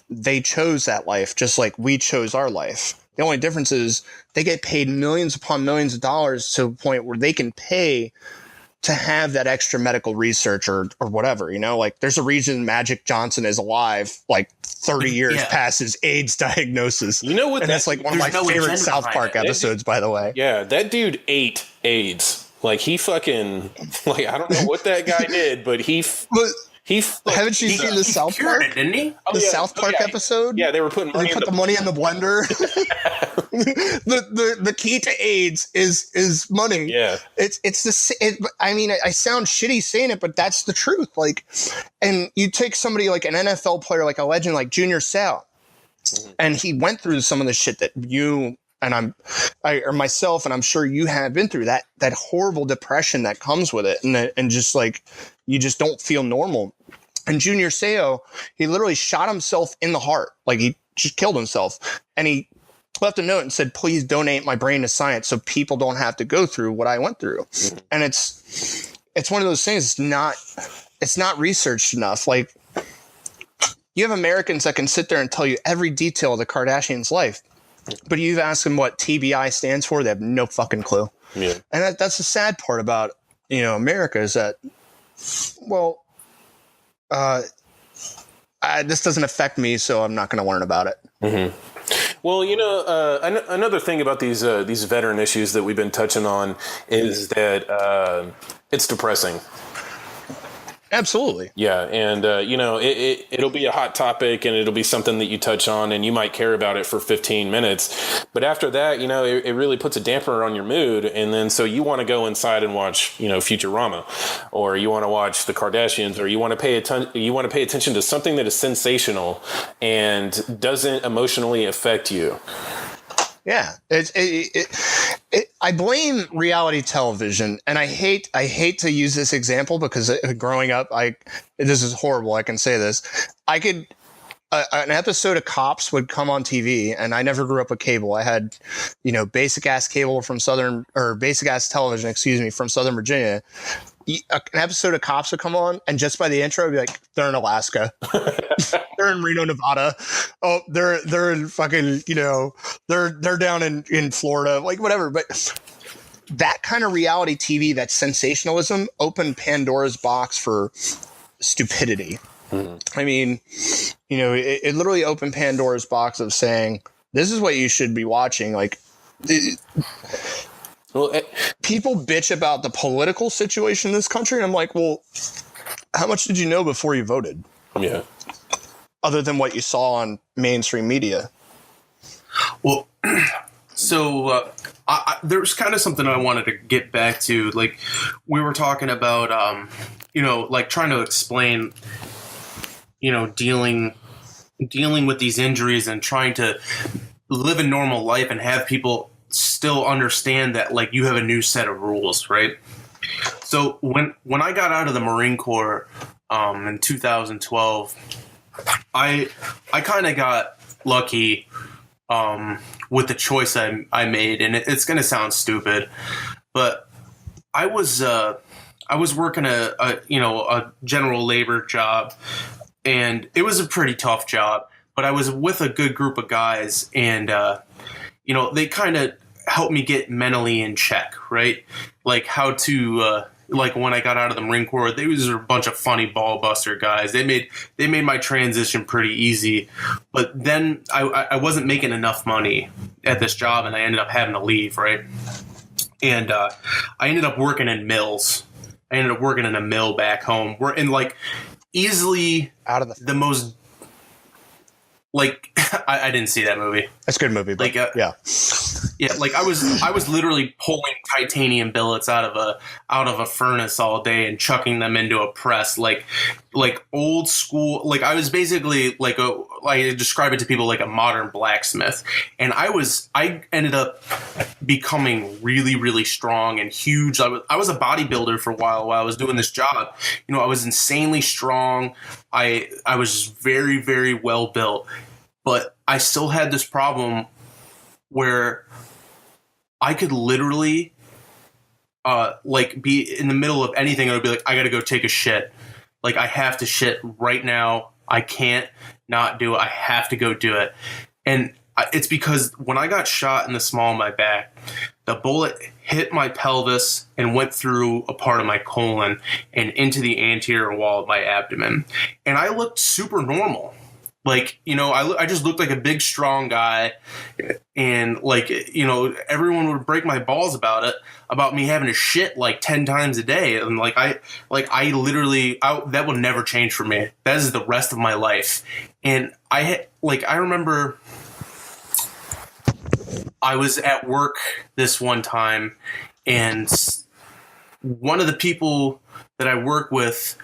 Speaker 2: They chose that life just like we chose our life. The only difference is they get paid millions upon millions of dollars to a point where they can pay to have that extra medical research or whatever, like there's a reason Magic Johnson is alive like 30 years past his AIDS diagnosis.
Speaker 3: What?
Speaker 2: And that's like one of my favorite South Park episodes, by the way.
Speaker 3: Yeah, that dude ate AIDS. Like he fucking, like, I don't know what that guy did, but haven't you seen the South Park?
Speaker 1: It, didn't he?
Speaker 2: The South Park episode?
Speaker 3: Yeah, they were putting money.
Speaker 2: They put the money in the blender. the key to AIDS is money.
Speaker 3: Yeah,
Speaker 2: it's the. I mean, I sound shitty saying it, but that's the truth. Like, and you take somebody like an NFL player, like a legend, like Junior Seau, and he went through some of the shit that you and or myself, and I'm sure you have been through that horrible depression that comes with it, and just like you just don't feel normal. And Junior Seau, he literally shot himself in the heart, like he just killed himself, and he left a note and said, "Please donate my brain to science so people don't have to go through what I went through." Mm-hmm. And it's one of those things. It's not researched enough. Like you have Americans that can sit there and tell you every detail of the Kardashians' life. But you ask them what TBI stands for, they have no fucking clue. Yeah. And that's the sad part about, America is that, well, this doesn't affect me, so I'm not going to learn about it.
Speaker 3: Mm-hmm. Well, another thing about these veteran issues that we've been touching on is that it's depressing.
Speaker 2: Absolutely.
Speaker 3: Yeah, and it'll be a hot topic, and it'll be something that you touch on, and you might care about it for 15 minutes. But after that, it really puts a damper on your mood, and then so you want to go inside and watch, Futurama, or you want to watch the Kardashians, or you want to pay attention to something that is sensational and doesn't emotionally affect you.
Speaker 2: Yeah, I blame reality television, and I hate to use this example because growing up, this is horrible. I can say this. An episode of Cops would come on TV, and I never grew up with cable. I had, basic ass cable basic ass television, from Southern Virginia. An episode of Cops would come on, and just by the intro, I'd be like, they're in Alaska. They're in Reno, Nevada. Oh, they're in fucking, they're down in Florida, like whatever. But that kind of reality TV, that sensationalism, opened Pandora's box for stupidity. Mm-hmm. I mean, it literally opened Pandora's box of saying, this is what you should be watching. Like, people bitch about the political situation in this country, and I'm like, well, how much did you know before you voted?
Speaker 3: Yeah.
Speaker 2: Other than what you saw on mainstream media.
Speaker 1: Well, so there's kind of something I wanted to get back to. Like, we were talking about, like trying to explain, dealing with these injuries and trying to live a normal life and have people still understand that, like, you have a new set of rules, right? So when I got out of the Marine Corps in 2012, I kind of got lucky with the choice I made, and it's going to sound stupid, but I was working a general labor job, and it was a pretty tough job, but I was with a good group of guys, and they kind of helped me get mentally in check, right? Like how to like when I got out of the Marine Corps, they was a bunch of funny ball buster guys. They made my transition pretty easy, but then I wasn't making enough money at this job, and I ended up having to leave, right? And I ended up working in mills. I ended up working in a mill back home. We're in like easily
Speaker 2: out of
Speaker 1: the most. Like, I didn't see that movie.
Speaker 2: That's a good movie. But
Speaker 1: like, yeah. Like I was literally pulling titanium billets out of a furnace all day and chucking them into a press, like old school. Like I was basically like I describe it to people like a modern blacksmith. And I ended up becoming really, really strong and huge. I was a bodybuilder for a while I was doing this job. I was insanely strong. I was very, very well built. But I still had this problem where I could literally be in the middle of anything and I'd be like, I got to go take a shit. Like, I have to shit right now. I can't not do it. I have to go do it. And it's because when I got shot in the small of my back, the bullet hit my pelvis and went through a part of my colon and into the anterior wall of my abdomen. And I looked super normal. Like, I just looked like a big, strong guy, and everyone would break my balls about me having to shit like 10 times a day. And I literally, that will never change for me. That is the rest of my life. And I remember I was at work this one time, and one of the people that I work with,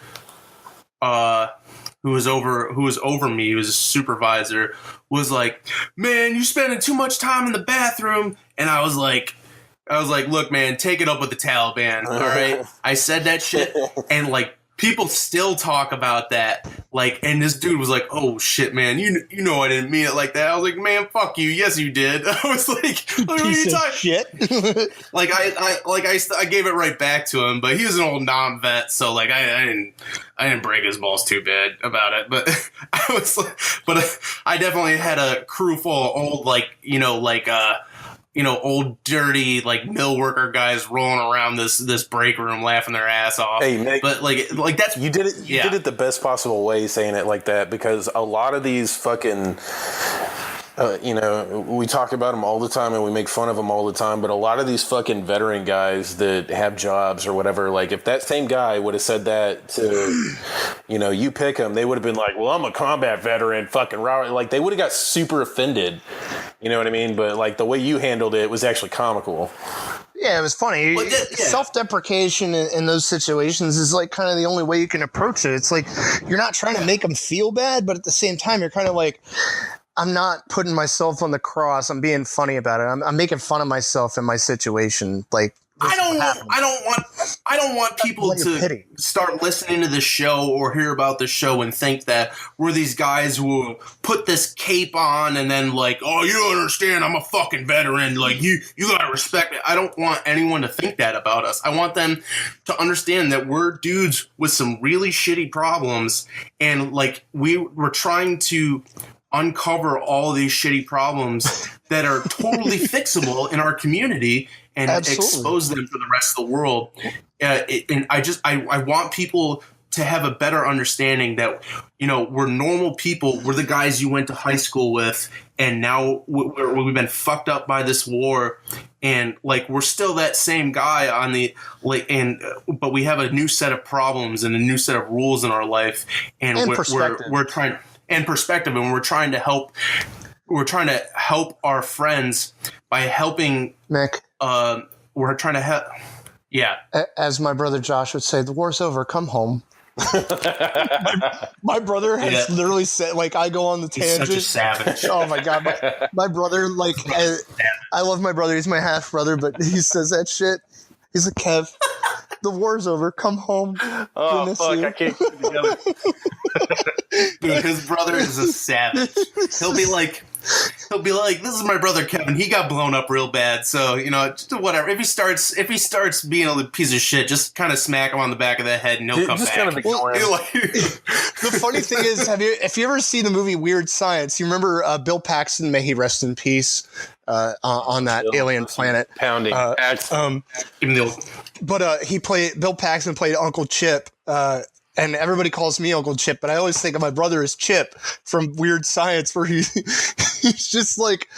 Speaker 1: who was over me, he was a supervisor, was like, man, you spending too much time in the bathroom. And I was like, look, man, take it up with the Taliban. All right. I said that shit. And like, people still talk about that. Like, and this dude was like, oh shit, man, you know, I didn't mean it like that. I was like, man, fuck you. Yes, you did. I was like, what are you talking? Shit. I gave it right back to him, but he was an old non-vet. So like, I didn't break his balls too bad about it, but I definitely had a crew full of old, old dirty like mill worker guys rolling around this break room laughing their ass off.
Speaker 3: Hey, Mick,
Speaker 1: but like that's
Speaker 3: you did it. You did it the best possible way saying it like that, because a lot of these fucking we talk about them all the time and we make fun of them all the time, but a lot of these fucking veteran guys that have jobs or whatever, like if that same guy would have said that to, you pick him, they would have been like, well, I'm a combat veteran, fucking raw. Like they would have got super offended. You know what I mean? But like the way you handled it was actually comical.
Speaker 2: Yeah, it was funny. Self-deprecation in those situations is like kind of the only way you can approach it. It's like you're not trying to make them feel bad, but at the same time, you're kind of like, I'm not putting myself on the cross. I'm being funny about it. I'm making fun of myself in my situation. Like
Speaker 1: I don't want people to start listening to the show or hear about the show and think that we're these guys who put this cape on and then like, oh, you don't understand, I'm a fucking veteran. Like you gotta respect it. I don't want anyone to think that about us. I want them to understand that we're dudes with some really shitty problems, and like we're trying to uncover all these shitty problems that are totally fixable in our community and expose them for the rest of the world. And I want people to have a better understanding that, we're normal people. We're the guys you went to high school with, and now we've been fucked up by this war. And like, we're still that same guy but we have a new set of problems and a new set of rules in our life. And we're trying and perspective, and we're trying to help our friends by helping
Speaker 2: Mick.
Speaker 1: We're trying to help. Yeah.
Speaker 2: As my brother Josh would say, the war's over. Come home. my brother has literally said, like, I go on the tangent.
Speaker 1: He's such a savage.
Speaker 2: Oh my God. My brother, like, I love my brother. He's my half brother, but he says that shit. He's like, Kev, the war's over. Come home.
Speaker 3: Oh, fuck. I can't keep it together.
Speaker 1: Dude, his brother is a savage. He'll be like, this is my brother Kevin. He got blown up real bad. So, just whatever. If he starts being a piece of shit, just kind of smack him on the back of the head and he'll come back.
Speaker 3: Kind of ignore him.
Speaker 2: The funny thing is, if you ever seen the movie Weird Science, you remember Bill Paxton, may he rest in peace, on that alien planet.
Speaker 3: Pounding.
Speaker 2: Bill Paxton played Uncle Chip, and everybody calls me Uncle Chip, but I always think of my brother as Chip from Weird Science, where he's just like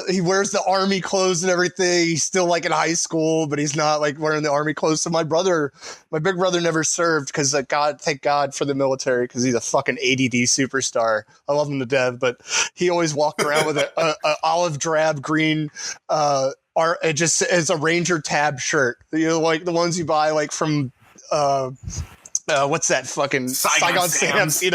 Speaker 2: he wears the army clothes and everything. He's still like in high school, but he's not like wearing the army clothes. So my big brother never served because thank God for the military, because he's a fucking ADD superstar. I love him to death, but he always walked around with a olive drab green it just as a Ranger tab shirt. Like the ones you buy like from what's that fucking Saigon Sam's? It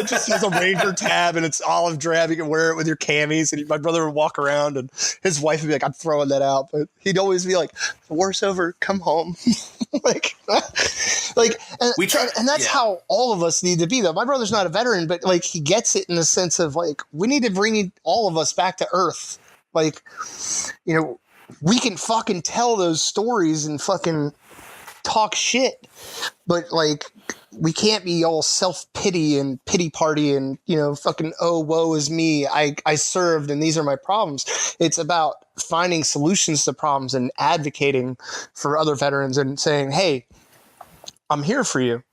Speaker 2: just has a Ranger tab and it's olive drab. You can wear it with your camis. And my brother would walk around and his wife would be like, I'm throwing that out. But he'd always be like, the war's over. Come home. And that's how all of us need to be, though. My brother's not a veteran, but like he gets it in the sense of like, we need to bring all of us back to earth. Like, we can fucking tell those stories and fucking talk shit, but like we can't be all self-pity and pity party and fucking, oh, woe is me, I served and these are my problems. It's about finding solutions to problems and advocating for other veterans and saying, hey, I'm here for you.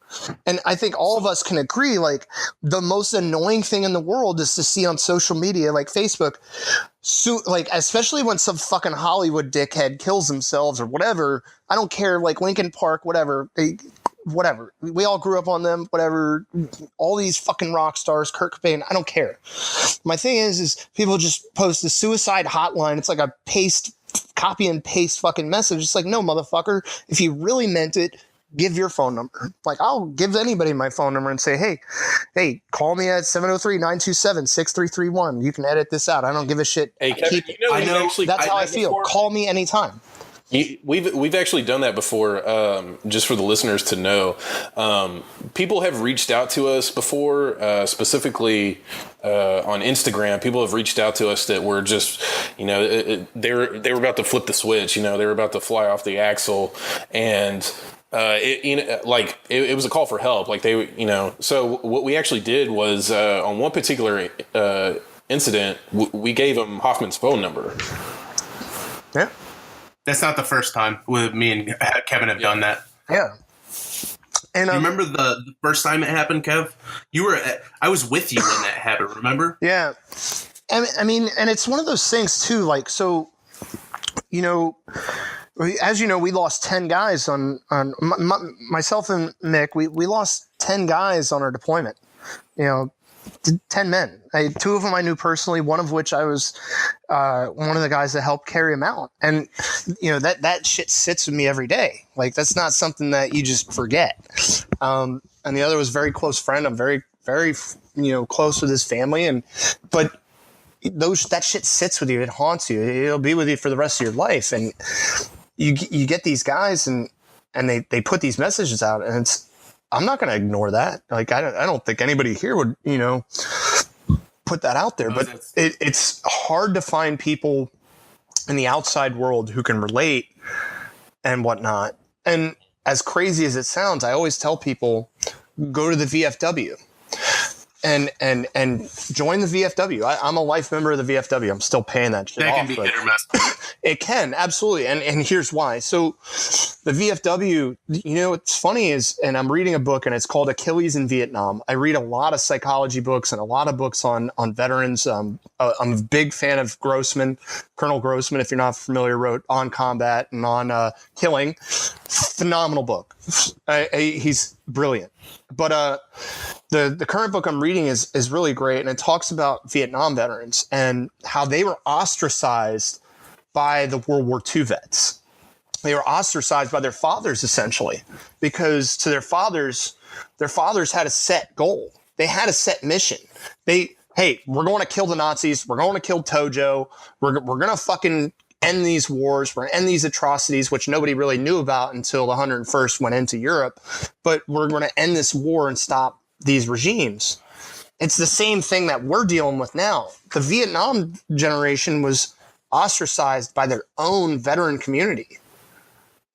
Speaker 2: And I think all of us can agree, like, the most annoying thing in the world is to see on social media, like Facebook, like, especially when some fucking Hollywood dickhead kills themselves or whatever. I don't care, like Linkin Park, whatever. Whatever. We all grew up on them, whatever. All these fucking rock stars, Kurt Cobain, I don't care. My thing is people just post a suicide hotline. It's like a copy and paste fucking message. It's like, no, motherfucker, if you really meant it, give your phone number. Like, I'll give anybody my phone number and say, hey, call me at 703-927-6331. You can edit this out. I don't give a shit.
Speaker 3: Hey, Kevin,
Speaker 2: that's how I feel. Before. Call me anytime.
Speaker 3: We've actually done that before, just for the listeners to know. People have reached out to us before, specifically on Instagram. People have reached out to us that were just, they were about to flip the switch. They were about to fly off the axle, and it was a call for help. Like so what we actually did was on one particular incident, we gave him Hoffman's phone number.
Speaker 2: Yeah.
Speaker 1: That's not the first time me and Kevin have done that.
Speaker 2: Yeah. And
Speaker 1: you remember the first time it happened, Kev? I was with you when that happened, remember?
Speaker 2: Yeah. I mean, and it's one of those things too, like, so, you know, as you know, we lost 10 guys on myself and Mick, we lost 10 guys on our deployment, 10 men. Two of them I knew personally, one of which I was one of the guys that helped carry them out. And, that shit sits with me every day. Like, that's not something that you just forget. And the other was a very close friend. I'm very, very, close with his family. But that shit sits with you. It haunts you. It'll be with you for the rest of your life. And you get these guys and they put these messages out, and I'm not going to ignore that. Like, I don't think anybody here would, put that out there, but it's hard to find people in the outside world who can relate and whatnot. And as crazy as it sounds, I always tell people, go to the VFW and join the VFW. I'm a life member of the VFW. I'm still paying that shit off.
Speaker 1: That can be hit or miss.
Speaker 2: It can, absolutely. And here's why. So the VFW, what's funny is, and I'm reading a book and it's called Achilles in Vietnam. I read a lot of psychology books and a lot of books on veterans. I'm a big fan of Grossman. Colonel Grossman, if you're not familiar, wrote On Combat and on Killing. Phenomenal book. He's brilliant. But the current book I'm reading is really great, and it talks about Vietnam veterans and how they were ostracized by the World War II vets. They were ostracized by their fathers, essentially, because to their fathers had a set goal. They had a set mission. Hey, we're going to kill the Nazis. We're going to kill Tojo. We're going to fucking end these wars. We're going to end these atrocities, which nobody really knew about until the 101st went into Europe. But we're going to end this war and stop these regimes. It's the same thing that we're dealing with now. The Vietnam generation was ostracized by their own veteran community.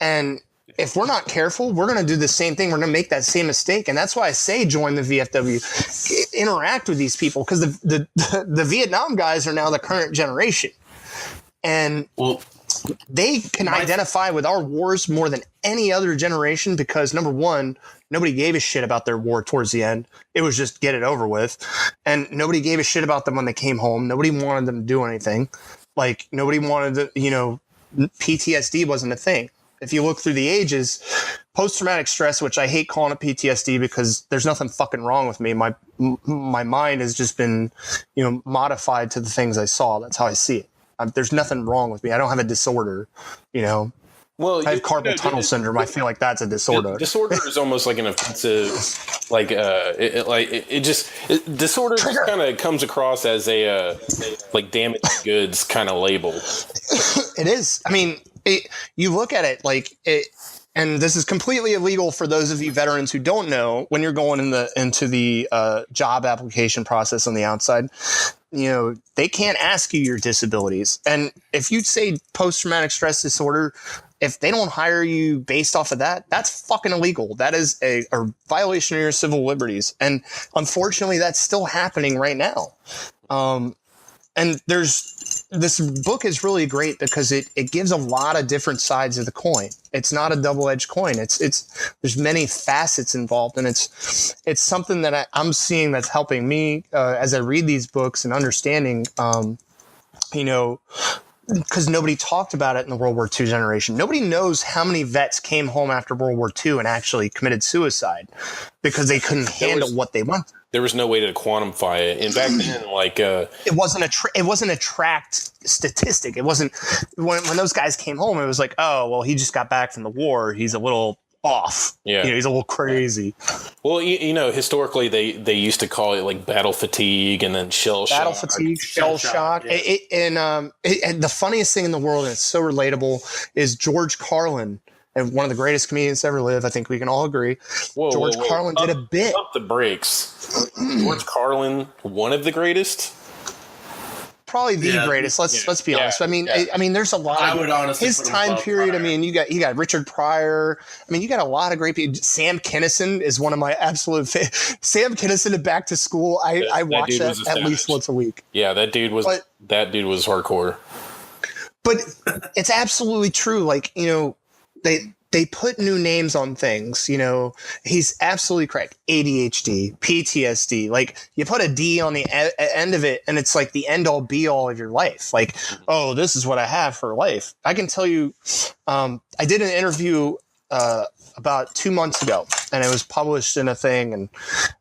Speaker 2: And if we're not careful, we're going to do the same thing. We're going to make that same mistake. And that's why I say join the VFW, interact with these people, because the Vietnam guys are now the current generation. And they can identify with our wars more than any other generation because, number one, nobody gave a shit about their war towards the end. It was just get it over with. And nobody gave a shit about them when they came home. Nobody wanted them to do anything. Like, nobody wanted to, PTSD wasn't a thing. If you look through the ages, post-traumatic stress, which I hate calling it PTSD because there's nothing fucking wrong with me. My mind has just been, modified to the things I saw. That's how I see it. There's nothing wrong with me. I don't have a disorder, Well, I have carpal tunnel syndrome. I feel like that's a disorder.
Speaker 3: Disorder is almost like an offensive, disorder just kind of comes across as a damaged goods kind of label.
Speaker 2: It is. I mean, you look at it like it, and this is completely illegal for those of you veterans who don't know. When you're going into the job application process on the outside, they can't ask you your disabilities. And if you say post-traumatic stress disorder, if they don't hire you based off of that, that's fucking illegal. That is a violation of your civil liberties. And unfortunately, that's still happening right now. And this book is really great because it gives a lot of different sides of the coin. It's not a double-edged coin. There's many facets involved, and it's something that I'm seeing that's helping me as I read these books and understanding, because nobody talked about it in the World War II generation. Nobody knows how many vets came home after World War II and actually committed suicide because they couldn't handle what they went through.
Speaker 3: There was no way to quantify it. And back then,
Speaker 2: it wasn't a tracked statistic. It wasn't when those guys came home. It was like, oh, well, he just got back from the war. He's a little off. Yeah, he's a little crazy.
Speaker 3: Well, historically, they used to call it like battle fatigue and then shell shock.
Speaker 2: Battle fatigue, shell shock. Yeah. And the funniest thing in the world, and it's so relatable, is George Carlin. And one of the greatest comedians to ever live. I think we can all agree. George Carlin did a bit.
Speaker 3: Pump the brakes. George Carlin, one of the greatest?
Speaker 2: Probably the greatest. Let's be honest. I mean, there's a lot.
Speaker 1: I would honestly
Speaker 2: his time period. Pryor. I mean, you got Richard Pryor. I mean, you got a lot of great people. Sam Kinison is one of my absolute Sam Kinison at Back to School. I watch that at least once a week.
Speaker 3: Yeah, that dude was hardcore.
Speaker 2: But it's absolutely true. Like, they put new names on things. You know, he's absolutely correct. ADHD, PTSD. Like, you put a D on the end of it, and it's like the end all be all of your life. Like, oh, this is what I have for life. I can tell you, I did an interview about 2 months ago, and it was published in a thing, and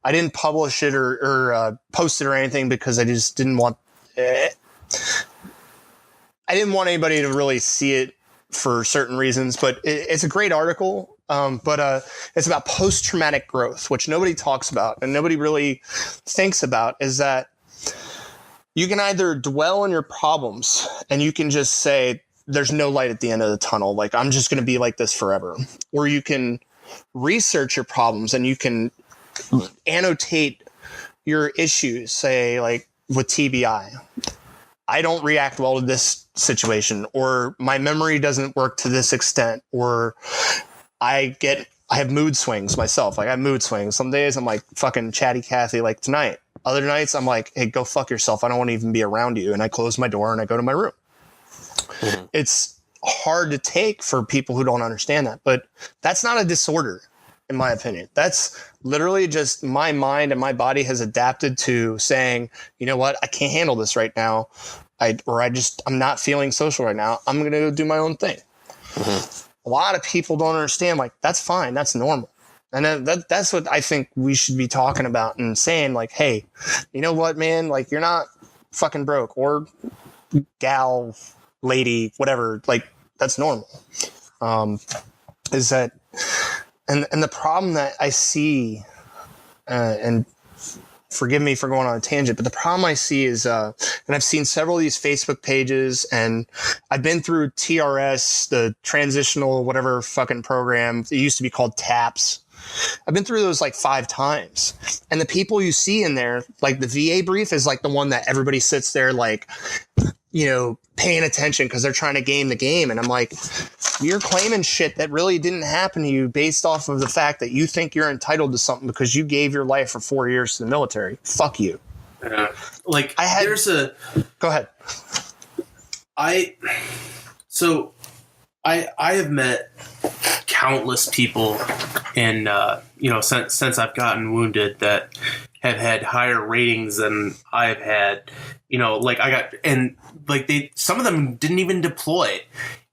Speaker 2: I didn't publish it or post it or anything because I just didn't want I didn't want anybody to really see it for certain reasons, but it's a great article. But it's about post-traumatic growth, which nobody talks about and nobody really thinks about, is that you can either dwell on your problems and you can just say, there's no light at the end of the tunnel. Like, I'm just going to be like this forever. Or you can research your problems and you can annotate your issues, say, like with TBI. I don't react well to this situation, or my memory doesn't work to this extent, or I have mood swings myself. Like, I have mood swings. Some days I'm like fucking chatty Cathy, like tonight. Other nights I'm like, hey, go fuck yourself. I don't want to even be around you. And I close my door and I go to my room. Mm-hmm. It's hard to take for people who don't understand that, but that's not a disorder, in my opinion. That's literally just my mind and my body has adapted to saying, you know what, I can't handle this right now. I'm not feeling social right now. I'm going to go do my own thing. Mm-hmm. A lot of people don't understand, like, that's fine. That's normal. And that's what I think we should be talking about and saying, like, hey, you know what, man, like, you're not fucking broke, or gal, lady, whatever. Like, that's normal. Is that, and the problem that I see, and forgive me for going on a tangent, but the problem I see is, and I've seen several of these Facebook pages, and I've been through TRS, the transitional whatever fucking program. It used to be called TAPS. I've been through those like 5 times. And the people you see in there, like the VA brief is like the one that everybody sits there like, you know, paying attention because they're trying to game the game. And I'm like, you're claiming shit that really didn't happen to you based off of the fact that you think you're entitled to something because you gave your life for 4 years to the military. Fuck you.
Speaker 1: Go ahead. I have met countless people in, since I've gotten wounded that have had higher ratings than I've had, some of them didn't even deploy.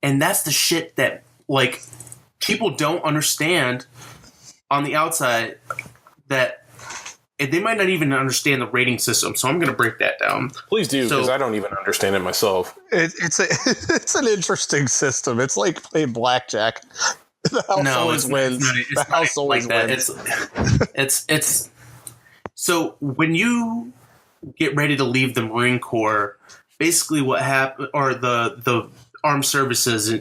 Speaker 1: And that's the shit that, like, people don't understand on the outside, that they might not even understand the rating system. So I'm going to break that down.
Speaker 3: Please do, because I don't even understand it myself.
Speaker 2: It's an interesting system. It's like playing blackjack. The house always wins. The house always wins.
Speaker 1: It's so when you get ready to leave the Marine Corps, basically what happened, or the armed services,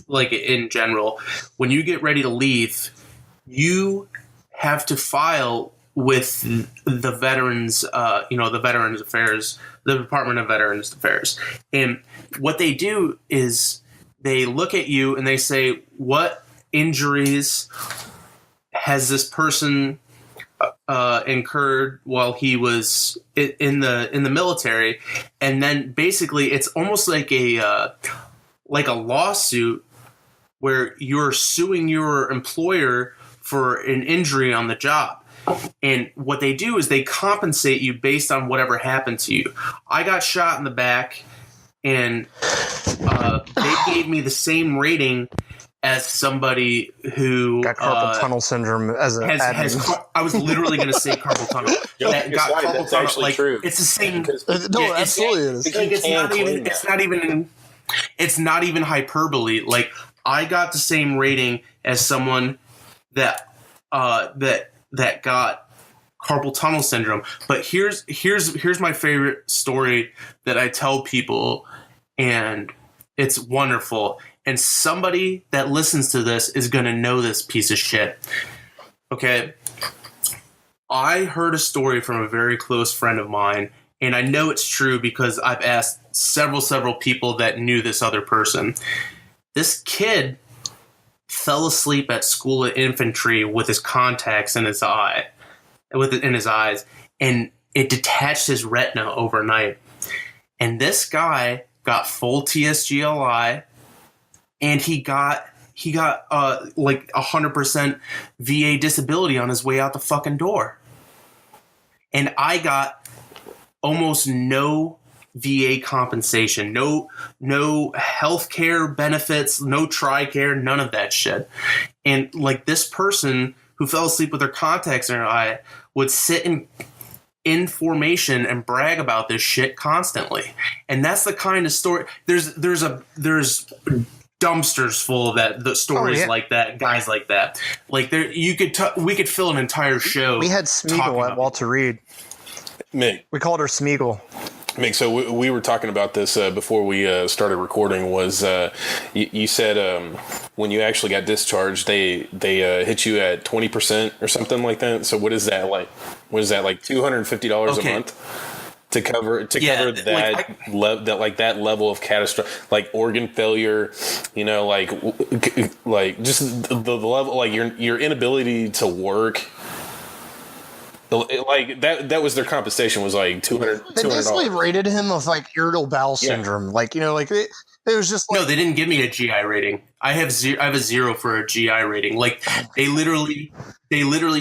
Speaker 1: like in general, when you get ready to leave, you have to file with the Veterans, the Veterans Affairs, the Department of Veterans Affairs. And what they do is they look at you and they say, what injuries has this person incurred while he was in the military? And then basically it's almost like a lawsuit where you're suing your employer for an injury on the job. And what they do is they compensate you based on whatever happened to you. I got shot in the back, and they gave me the same as somebody who
Speaker 2: got carpal tunnel syndrome as a
Speaker 1: I was literally going to say carpal tunnel. That got carpal
Speaker 3: that's
Speaker 1: tunnel.
Speaker 3: Actually
Speaker 1: like,
Speaker 3: true.
Speaker 1: It's the same.
Speaker 2: Absolutely it is.
Speaker 1: It's not even hyperbole. Like, I got the same rating as someone that got carpal tunnel syndrome. But here's my favorite story that I tell people, and it's wonderful. And somebody that listens to this is going to know this piece of shit. Okay. I heard a story from a very close friend of mine, and I know it's true because I've asked several people that knew this other person. This kid fell asleep at school of infantry with his contacts in his eyes, and it detached his retina overnight. And this guy got full TSGLI, and he got he got like 100% VA disability on his way out the fucking door. And I got almost no VA compensation, no health care benefits, no TRICARE, none of that shit. And like this person who fell asleep with their contacts in her eye would sit in formation and brag about this shit constantly. And that's the kind of story. There's dumpsters full of the stories like that, guys like that. Like there, we could fill an entire show.
Speaker 2: We had Smeagol at Walter Reed.
Speaker 3: Mick.
Speaker 2: We called her Smeagol.
Speaker 3: Mick, so we were talking about this before we started recording. Was you said when you actually got discharged, they hit you at 20% or something like that? So what is that like? What is that like? $250 a month to cover that level of catastrophe, like organ failure, like just the level, like your inability to work. Like that was their compensation, was like $200.
Speaker 2: They basically rated him with like irritable bowel syndrome. Like, it was just like,
Speaker 1: no, they didn't give me a GI rating. I have a 0 for a GI rating. Like they literally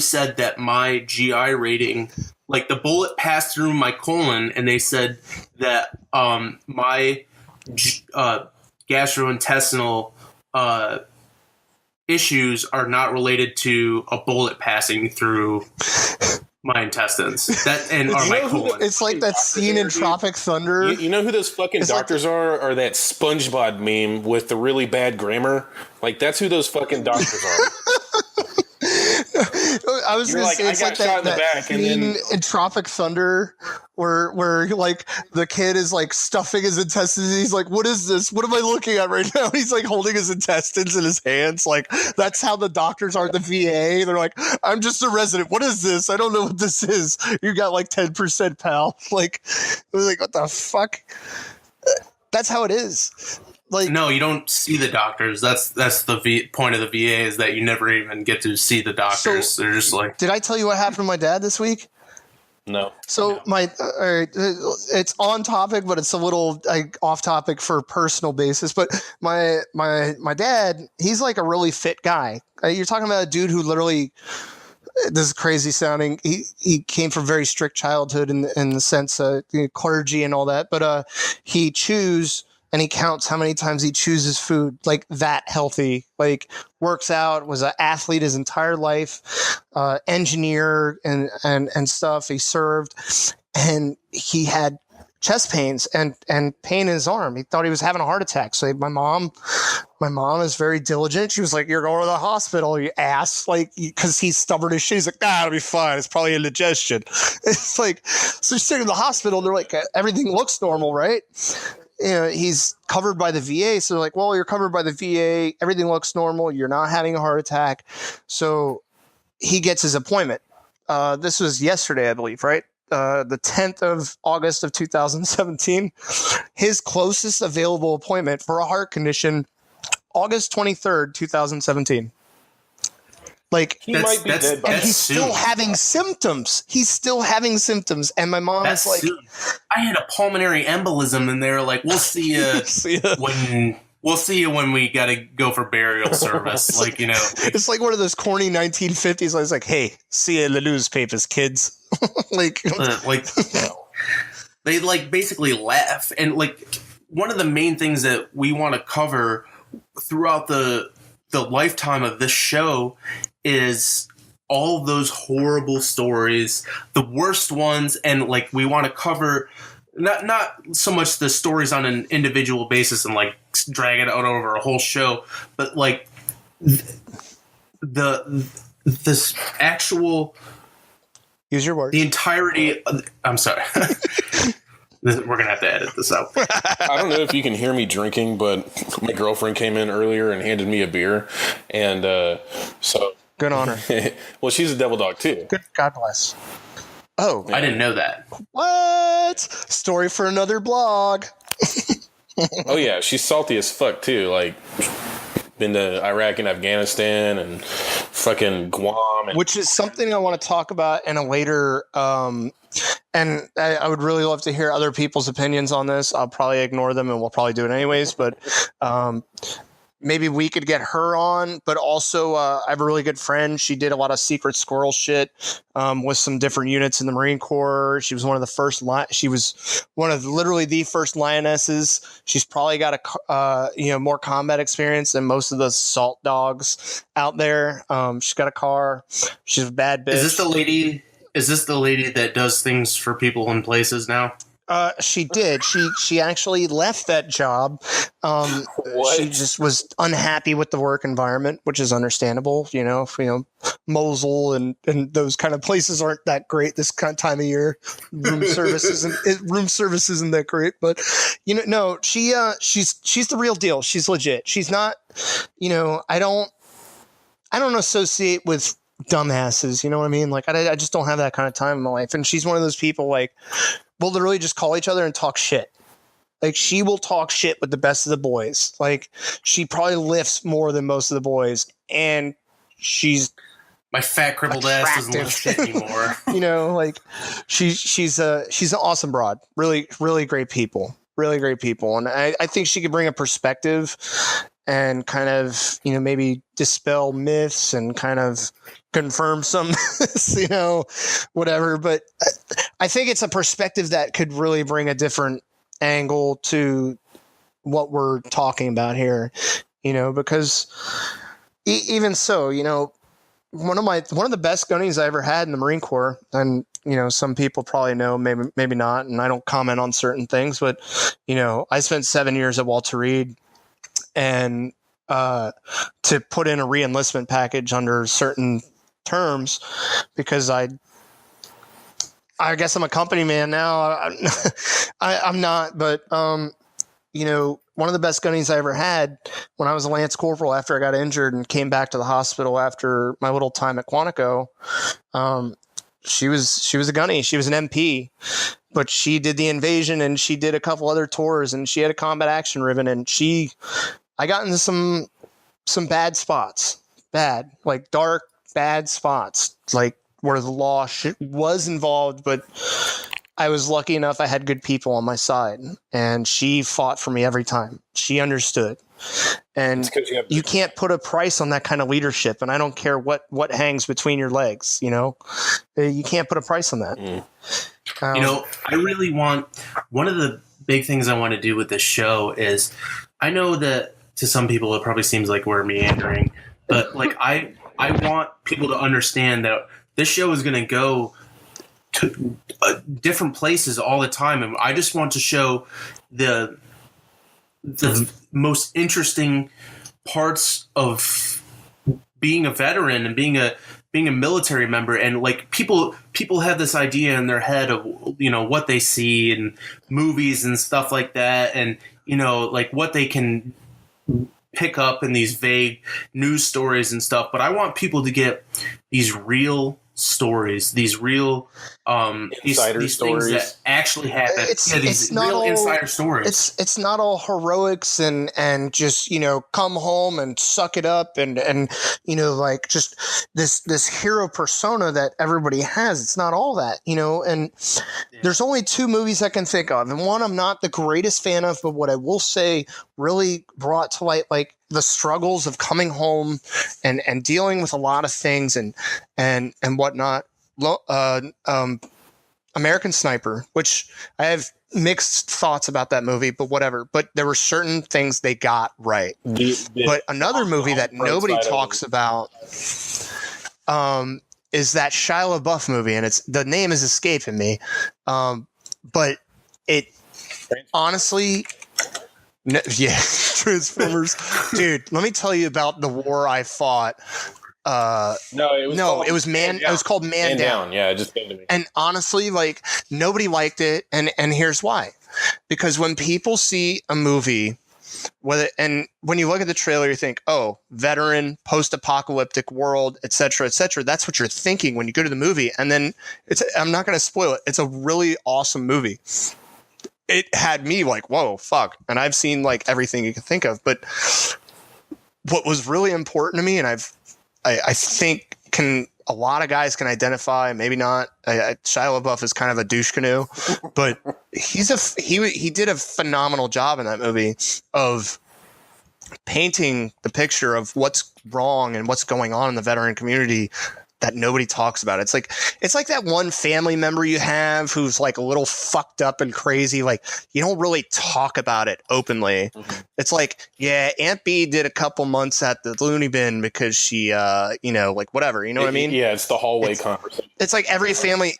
Speaker 1: said that my GI rating, like the bullet passed through my colon, and they said that my gastrointestinal issues are not related to a bullet passing through my intestines. That and are my colon.
Speaker 2: It's like that scene in Tropic Thunder.
Speaker 3: You know who those fucking doctors are? Or that SpongeBob meme with the really bad grammar? Like that's who those fucking doctors are.
Speaker 2: I was going to say, it's like that scene in Tropic Thunder where like the kid is like stuffing his intestines. And he's like, "What is this? What am I looking at right now?" He's like holding his intestines in his hands. Like that's how the doctors are at the VA. They're like, "I'm just a resident. What is this? I don't know what this is. You got like 10%, pal." Like, I was like, "What the fuck?" That's how it is. Like,
Speaker 1: no, you don't see the doctors. That's the point of the VA, is that you never even get to see the doctors. So, they're just like.
Speaker 2: Did I tell you what happened to my dad this week?
Speaker 3: No.
Speaker 2: So it's on topic, but it's a little off topic for a personal basis. But my dad, he's like a really fit guy. You're talking about a dude who literally. This is crazy sounding. He came from a very strict childhood in the sense clergy and all that, but he chews. And he counts how many times he chooses food, like that healthy, like works out, was an athlete his entire life, engineer and stuff. He served, and he had chest pains and pain in his arm. He thought he was having a heart attack. So my mom is very diligent. She was like, "You're going to the hospital, you ass," like, because he's stubborn as shit. He's like, "Nah, it'll be fine. It's probably indigestion." It's like, so she's taking him to the hospital. They're like, everything looks normal, right? He's covered by the VA. So they're like, "Well, you're covered by the VA. Everything looks normal. You're not having a heart attack." So he gets his appointment. This was yesterday, I believe, right? The 10th of August of 2017. His closest available appointment for a heart condition, August 23rd, 2017. Like,
Speaker 3: he might be dead by
Speaker 2: and he's still having symptoms. And my mom is like,
Speaker 1: I had a pulmonary embolism, and they're like, "We'll see you when we got to go for burial service." Like,
Speaker 2: it's like one of those corny 1950s. I was like, "Hey, see you in the newspapers, kids."
Speaker 1: They like basically laugh. And like one of the main things that we want to cover throughout the lifetime of this show is all of those horrible stories, the worst ones, and like we want to cover not so much the stories on an individual basis and like drag it out over a whole show, but like this actual,
Speaker 2: use your words,
Speaker 1: the entirety I'm sorry. We're going to have to edit this out.
Speaker 3: I don't know if you can hear me drinking, but my girlfriend came in earlier and handed me a beer. And so.
Speaker 2: Good on her.
Speaker 3: Well, she's a devil dog, too.
Speaker 2: Good. God bless. Oh.
Speaker 1: I didn't know that.
Speaker 2: What? Story for another blog.
Speaker 3: Oh, yeah. She's salty as fuck, too. Like, been to Iraq and Afghanistan and fucking Guam.
Speaker 2: Which is something I want to talk about in a later... and I would really love to hear other people's opinions on this. I'll probably ignore them, and we'll probably do it anyways. But maybe we could get her on, but also I have a really good friend. She did a lot of secret squirrel shit with some different units in the Marine Corps. She was one of the first. She was one of literally the first lionesses. She's probably got a more combat experience than most of the salt dogs out there. She's got a car. She's a bad bitch.
Speaker 1: Is this the lady that does things for people in places now?
Speaker 2: She did. She actually left that job. She just was unhappy with the work environment, which is understandable. Mosul and those kind of places aren't that great this kind of time of year. Room service isn't that great, but no, she's the real deal. She's legit. She's not. I don't associate with dumbasses. You know what I mean? Like I just don't have that kind of time in my life. And she's one of those people like. We'll literally just call each other and talk shit. Like she will talk shit with the best of the boys. Like she probably lifts more than most of the boys, and she's
Speaker 1: my fat crippled ass doesn't lift shit anymore.
Speaker 2: Like she's an awesome broad. Really, really great people. Really great people, and I think she could bring a perspective and kind of maybe dispel myths and kind of confirm some whatever, but I think it's a perspective that could really bring a different angle to what we're talking about here, because even so, one of the best gunnies I ever had in the Marine Corps, and some people probably know, maybe not, and I don't comment on certain things, but I spent 7 years at Walter Reed, and to put in a re-enlistment package under certain terms, because I guess I'm a company man now. I'm not, but one of the best gunnies I ever had when I was a Lance Corporal after I got injured and came back to the hospital after my little time at Quantico. She was a gunny. She was an MP, but she did the invasion and she did a couple other tours and she had a combat action ribbon, and I got into some bad spots, like dark, bad spots, like where the law was involved, but I was lucky enough I had good people on my side, and she fought for me every time. She understood. And you can't put a price on that kind of leadership, and I don't care what hangs between your legs, you can't put a price on that.
Speaker 1: I really want, one of the big things I want to do with this show is, I know that to some people it probably seems like we're meandering, but like I want people to understand that this show is going to go to different places all the time, and I just want to show the most interesting parts of being a veteran and being a military member. And like people have this idea in their head of what they see in movies and stuff like that, and like what they can pick up in these vague news stories and stuff. But I want people to get these real stories, these real
Speaker 3: insider
Speaker 1: these
Speaker 3: stories
Speaker 1: things that actually happen. These real insider stories.
Speaker 2: It's not all heroics and just come home and suck it up and like just this hero persona that everybody has. It's not all that, and there's only two movies I can think of, and one I'm not the greatest fan of, but what I will say really brought to light like the struggles of coming home and dealing with a lot of things and whatnot. American Sniper, which I have mixed thoughts about that movie, but whatever. But there were certain things they got right. But another movie that nobody talks about is that Shia LaBeouf movie, and the name is escaping me. But it honestly, Transformers, dude. Let me tell you about the war I fought. It was called Man Down.
Speaker 3: Yeah, it just came to me.
Speaker 2: And honestly, like nobody liked it, and here's why. Because when people see a movie, when you look at the trailer, you think, oh, veteran, post-apocalyptic world, et cetera, et cetera. That's what you're thinking when you go to the movie. And then I'm not going to spoil it. It's a really awesome movie. It had me like, whoa, fuck. And I've seen like everything you can think of. But what was really important to me, and I think a lot of guys can identify, maybe not. Shia LaBeouf is kind of a douche canoe, but he did a phenomenal job in that movie of painting the picture of what's wrong and what's going on in the veteran community that nobody talks about. It's like that one family member you have who's like a little fucked up and crazy. Like, you don't really talk about it openly. Mm-hmm. It's like, yeah, Aunt B did a couple months at the loony bin because she, like whatever, you know what I mean?
Speaker 3: Yeah, it's the hallway conversation.
Speaker 2: It's like every family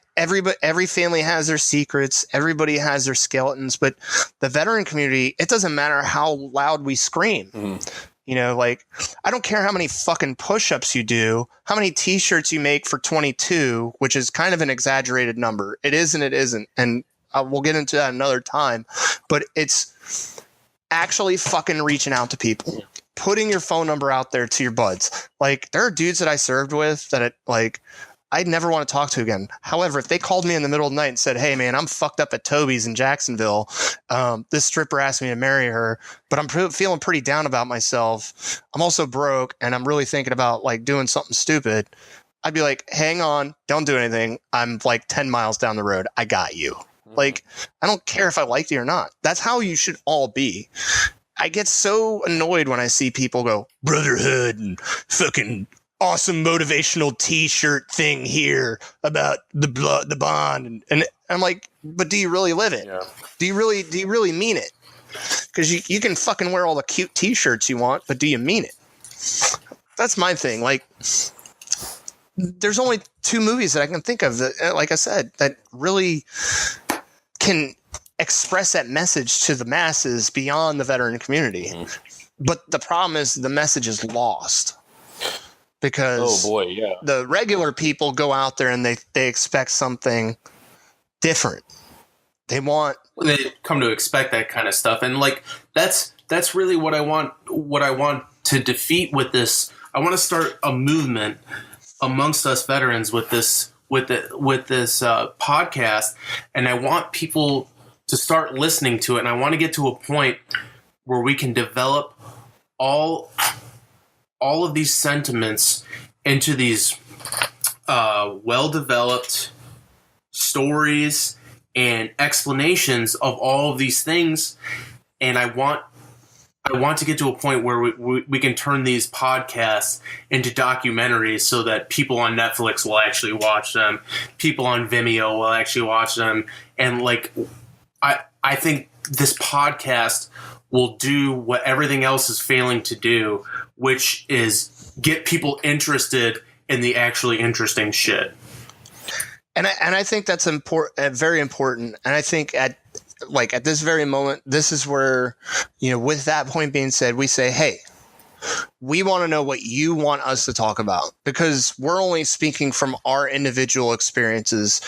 Speaker 2: has their secrets. Everybody has their skeletons, but the veteran community, it doesn't matter how loud we scream. Mm-hmm. Like, I don't care how many fucking push-ups you do, how many t-shirts you make for 22, which is kind of an exaggerated number. It is and it isn't. And we'll get into that another time. But it's actually fucking reaching out to people, putting your phone number out there to your buds. Like, there are dudes that I served with that, I'd never want to talk to again. However, if they called me in the middle of the night and said, hey, man, I'm fucked up at Toby's in Jacksonville. This stripper asked me to marry her, but I'm feeling pretty down about myself. I'm also broke, and I'm really thinking about, doing something stupid. I'd be like, hang on, don't do anything. I'm 10 miles down the road. I got you. I don't care if I liked you or not. That's how you should all be. I get so annoyed when I see people go, brotherhood and fucking awesome motivational t-shirt thing here about the bond. And I'm like, but do you really live it? Yeah. Do you really mean it? Because you can fucking wear all the cute t-shirts you want, but do you mean it? That's my thing. There's only 2 movies that I can think of that, like I said, that really can express that message to the masses beyond the veteran community. Mm-hmm. But the problem is the message is lost. Because the regular people go out there and they expect something different. They
Speaker 1: come to expect that kind of stuff. And that's really what I want to defeat with this. I want to start a movement amongst us veterans with this podcast. And I want people to start listening to it. And I want to get to a point where we can develop all of these sentiments into these well-developed stories and explanations of all of these things. And I want to get to a point where we can turn these podcasts into documentaries so that people on Netflix will actually watch them. People on Vimeo will actually watch them. And I think this podcast will do what everything else is failing to do, which is get people interested in the actually interesting shit.
Speaker 2: And I think that's important, very important. And I think at this very moment, this is where, with that point being said, we say, hey, we want to know what you want us to talk about, because we're only speaking from our individual experiences.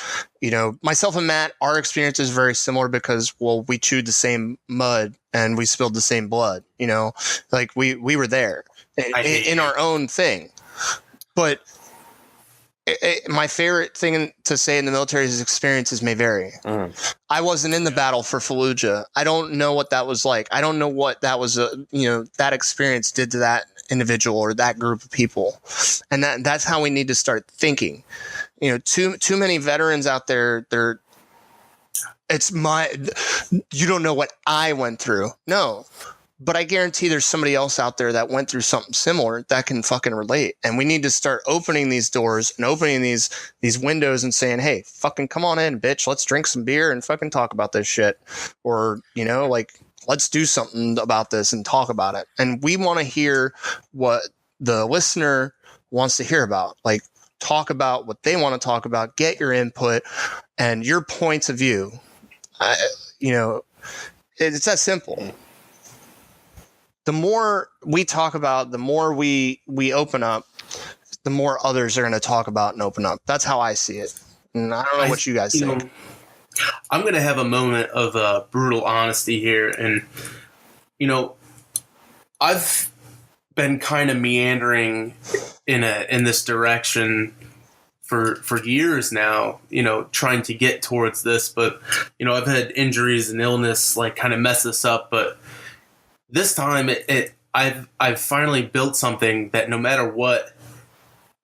Speaker 2: Myself and Matt, our experience is very similar because, we chewed the same mud and we spilled the same blood, we were there in our own thing. But my favorite thing to say in the military is experiences may vary. I wasn't in the battle for Fallujah. I don't know what that was like. I don't know what that was, that experience did to that individual or that group of people. And that's how we need to start thinking. Too many veterans out there, you don't know what I went through. No. But I guarantee there's somebody else out there that went through something similar that can fucking relate. And we need to start opening these doors and opening these windows and saying, hey, fucking come on in, bitch. Let's drink some beer and fucking talk about this shit. Or, let's do something about this and talk about it. And we want to hear what the listener wants to hear about. Talk about what they want to talk about, get your input and your points of view. It's that simple. The more we talk about, the more we open up, the more others are going to talk about and open up. That's how I see it. And I don't know what you guys think.
Speaker 1: I'm going to have a moment of brutal honesty here. And, I've been kind of meandering in this direction for years now, trying to get towards this. But, I've had injuries and illness kind of mess this up. But this time, I've finally built something that no matter what,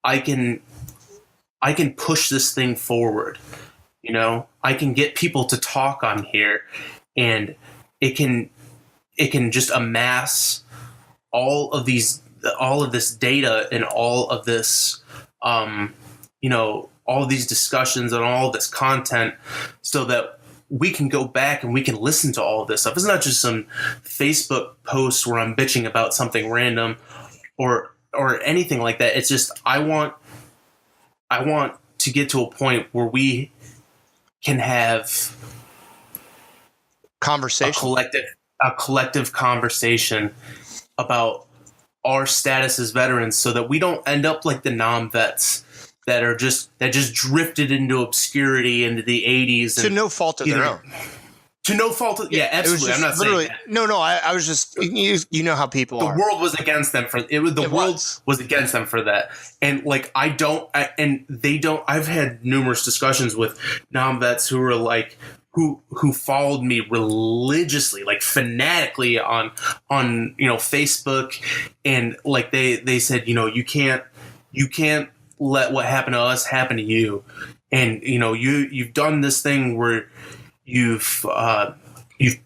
Speaker 1: I can push this thing forward. I can get people to talk on here, and it can just amass all of this data and all of this, all of these discussions and all of this content, so that we can go back and we can listen to all of this stuff. It's not just some Facebook posts where I'm bitching about something random or anything like that. It's just I want to get to a point where we can have a collective conversation about our status as veterans, so that we don't end up like the non-vets that just drifted into obscurity into the 80s
Speaker 2: to no fault of their own.
Speaker 1: To no fault of, yeah, absolutely. I'm not saying that.
Speaker 2: No, I was just, you know how people are.
Speaker 1: The world was against them for it. The world was against them for that. And like, I've had numerous discussions with non-vets who were like, who followed me religiously, like fanatically on Facebook, and like they said, you can't let what happened to us happen to you, and you've done this thing where you've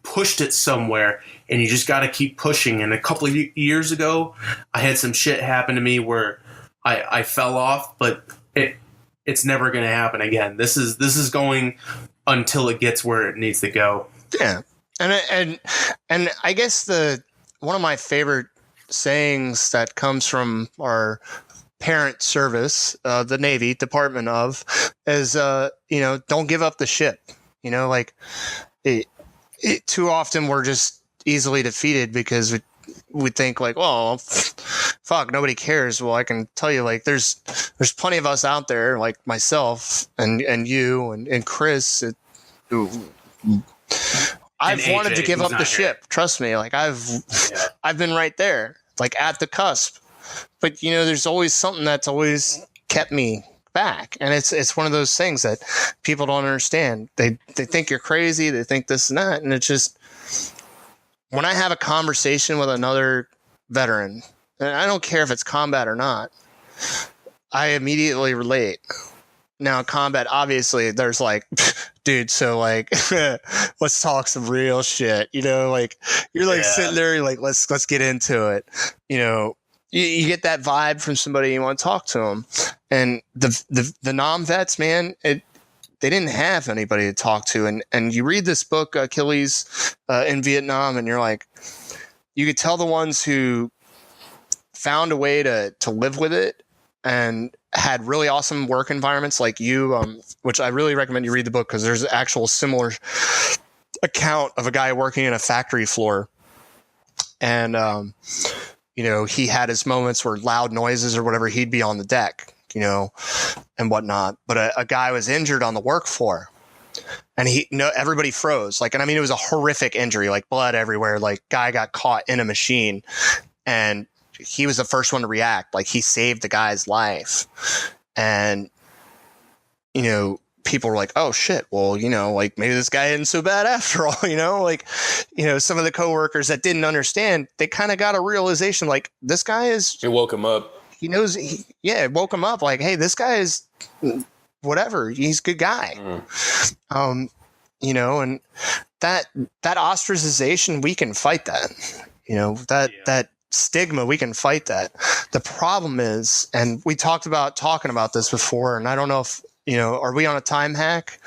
Speaker 1: pushed it somewhere, and you just got to keep pushing. And a couple of years ago, I had some shit happen to me where I fell off, but it's never going to happen again. This is going until it gets where it needs to go.
Speaker 2: Yeah. And I guess one of my favorite sayings that comes from our parent service, the Navy Department of, is, don't give up the ship. Like too often we're just easily defeated because we think like, well, fuck, nobody cares. Well, I can tell you, like, there's plenty of us out there, like myself and you and Chris. I've wanted to give up the ship. Trust me. Like I've been right there, like at the cusp, but there's always something that's always kept me back. And it's one of those things that people don't understand. They think you're crazy. They think this and that. And it's just, when I have a conversation with another veteran, and I don't care if it's combat or not, I immediately relate. Now, combat, obviously, there's like, dude, so like, let's talk some real shit. Like you're like sitting there, you're like, let's get into it. You get that vibe from somebody, you want to talk to them. And the non-vets, man, they didn't have anybody to talk to. And you read this book, Achilles in Vietnam, and you're like, you could tell the ones who found a way to live with it and had really awesome work environments like you, which I really recommend you read the book, because there's an actual similar account of a guy working in a factory floor. And, he had his moments where loud noises or whatever, he'd be on the deck, and whatnot. But a guy was injured on the work floor, and everybody froze. Like, and I mean, it was a horrific injury, like blood everywhere. Like, guy got caught in a machine, and he was the first one to react. Like, he saved the guy's life. And, people were like, oh shit, well, like maybe this guy isn't so bad after all, some of the coworkers that didn't understand, they kind of got a realization, like, this guy is,
Speaker 3: it woke him up.
Speaker 2: He knows, it woke him up, like, hey, this guy is whatever, he's a good guy. And that ostracization, we can fight that, that stigma, we can fight that. The problem is, and we talked about talking about this before, and I don't know if, are we on a time hack?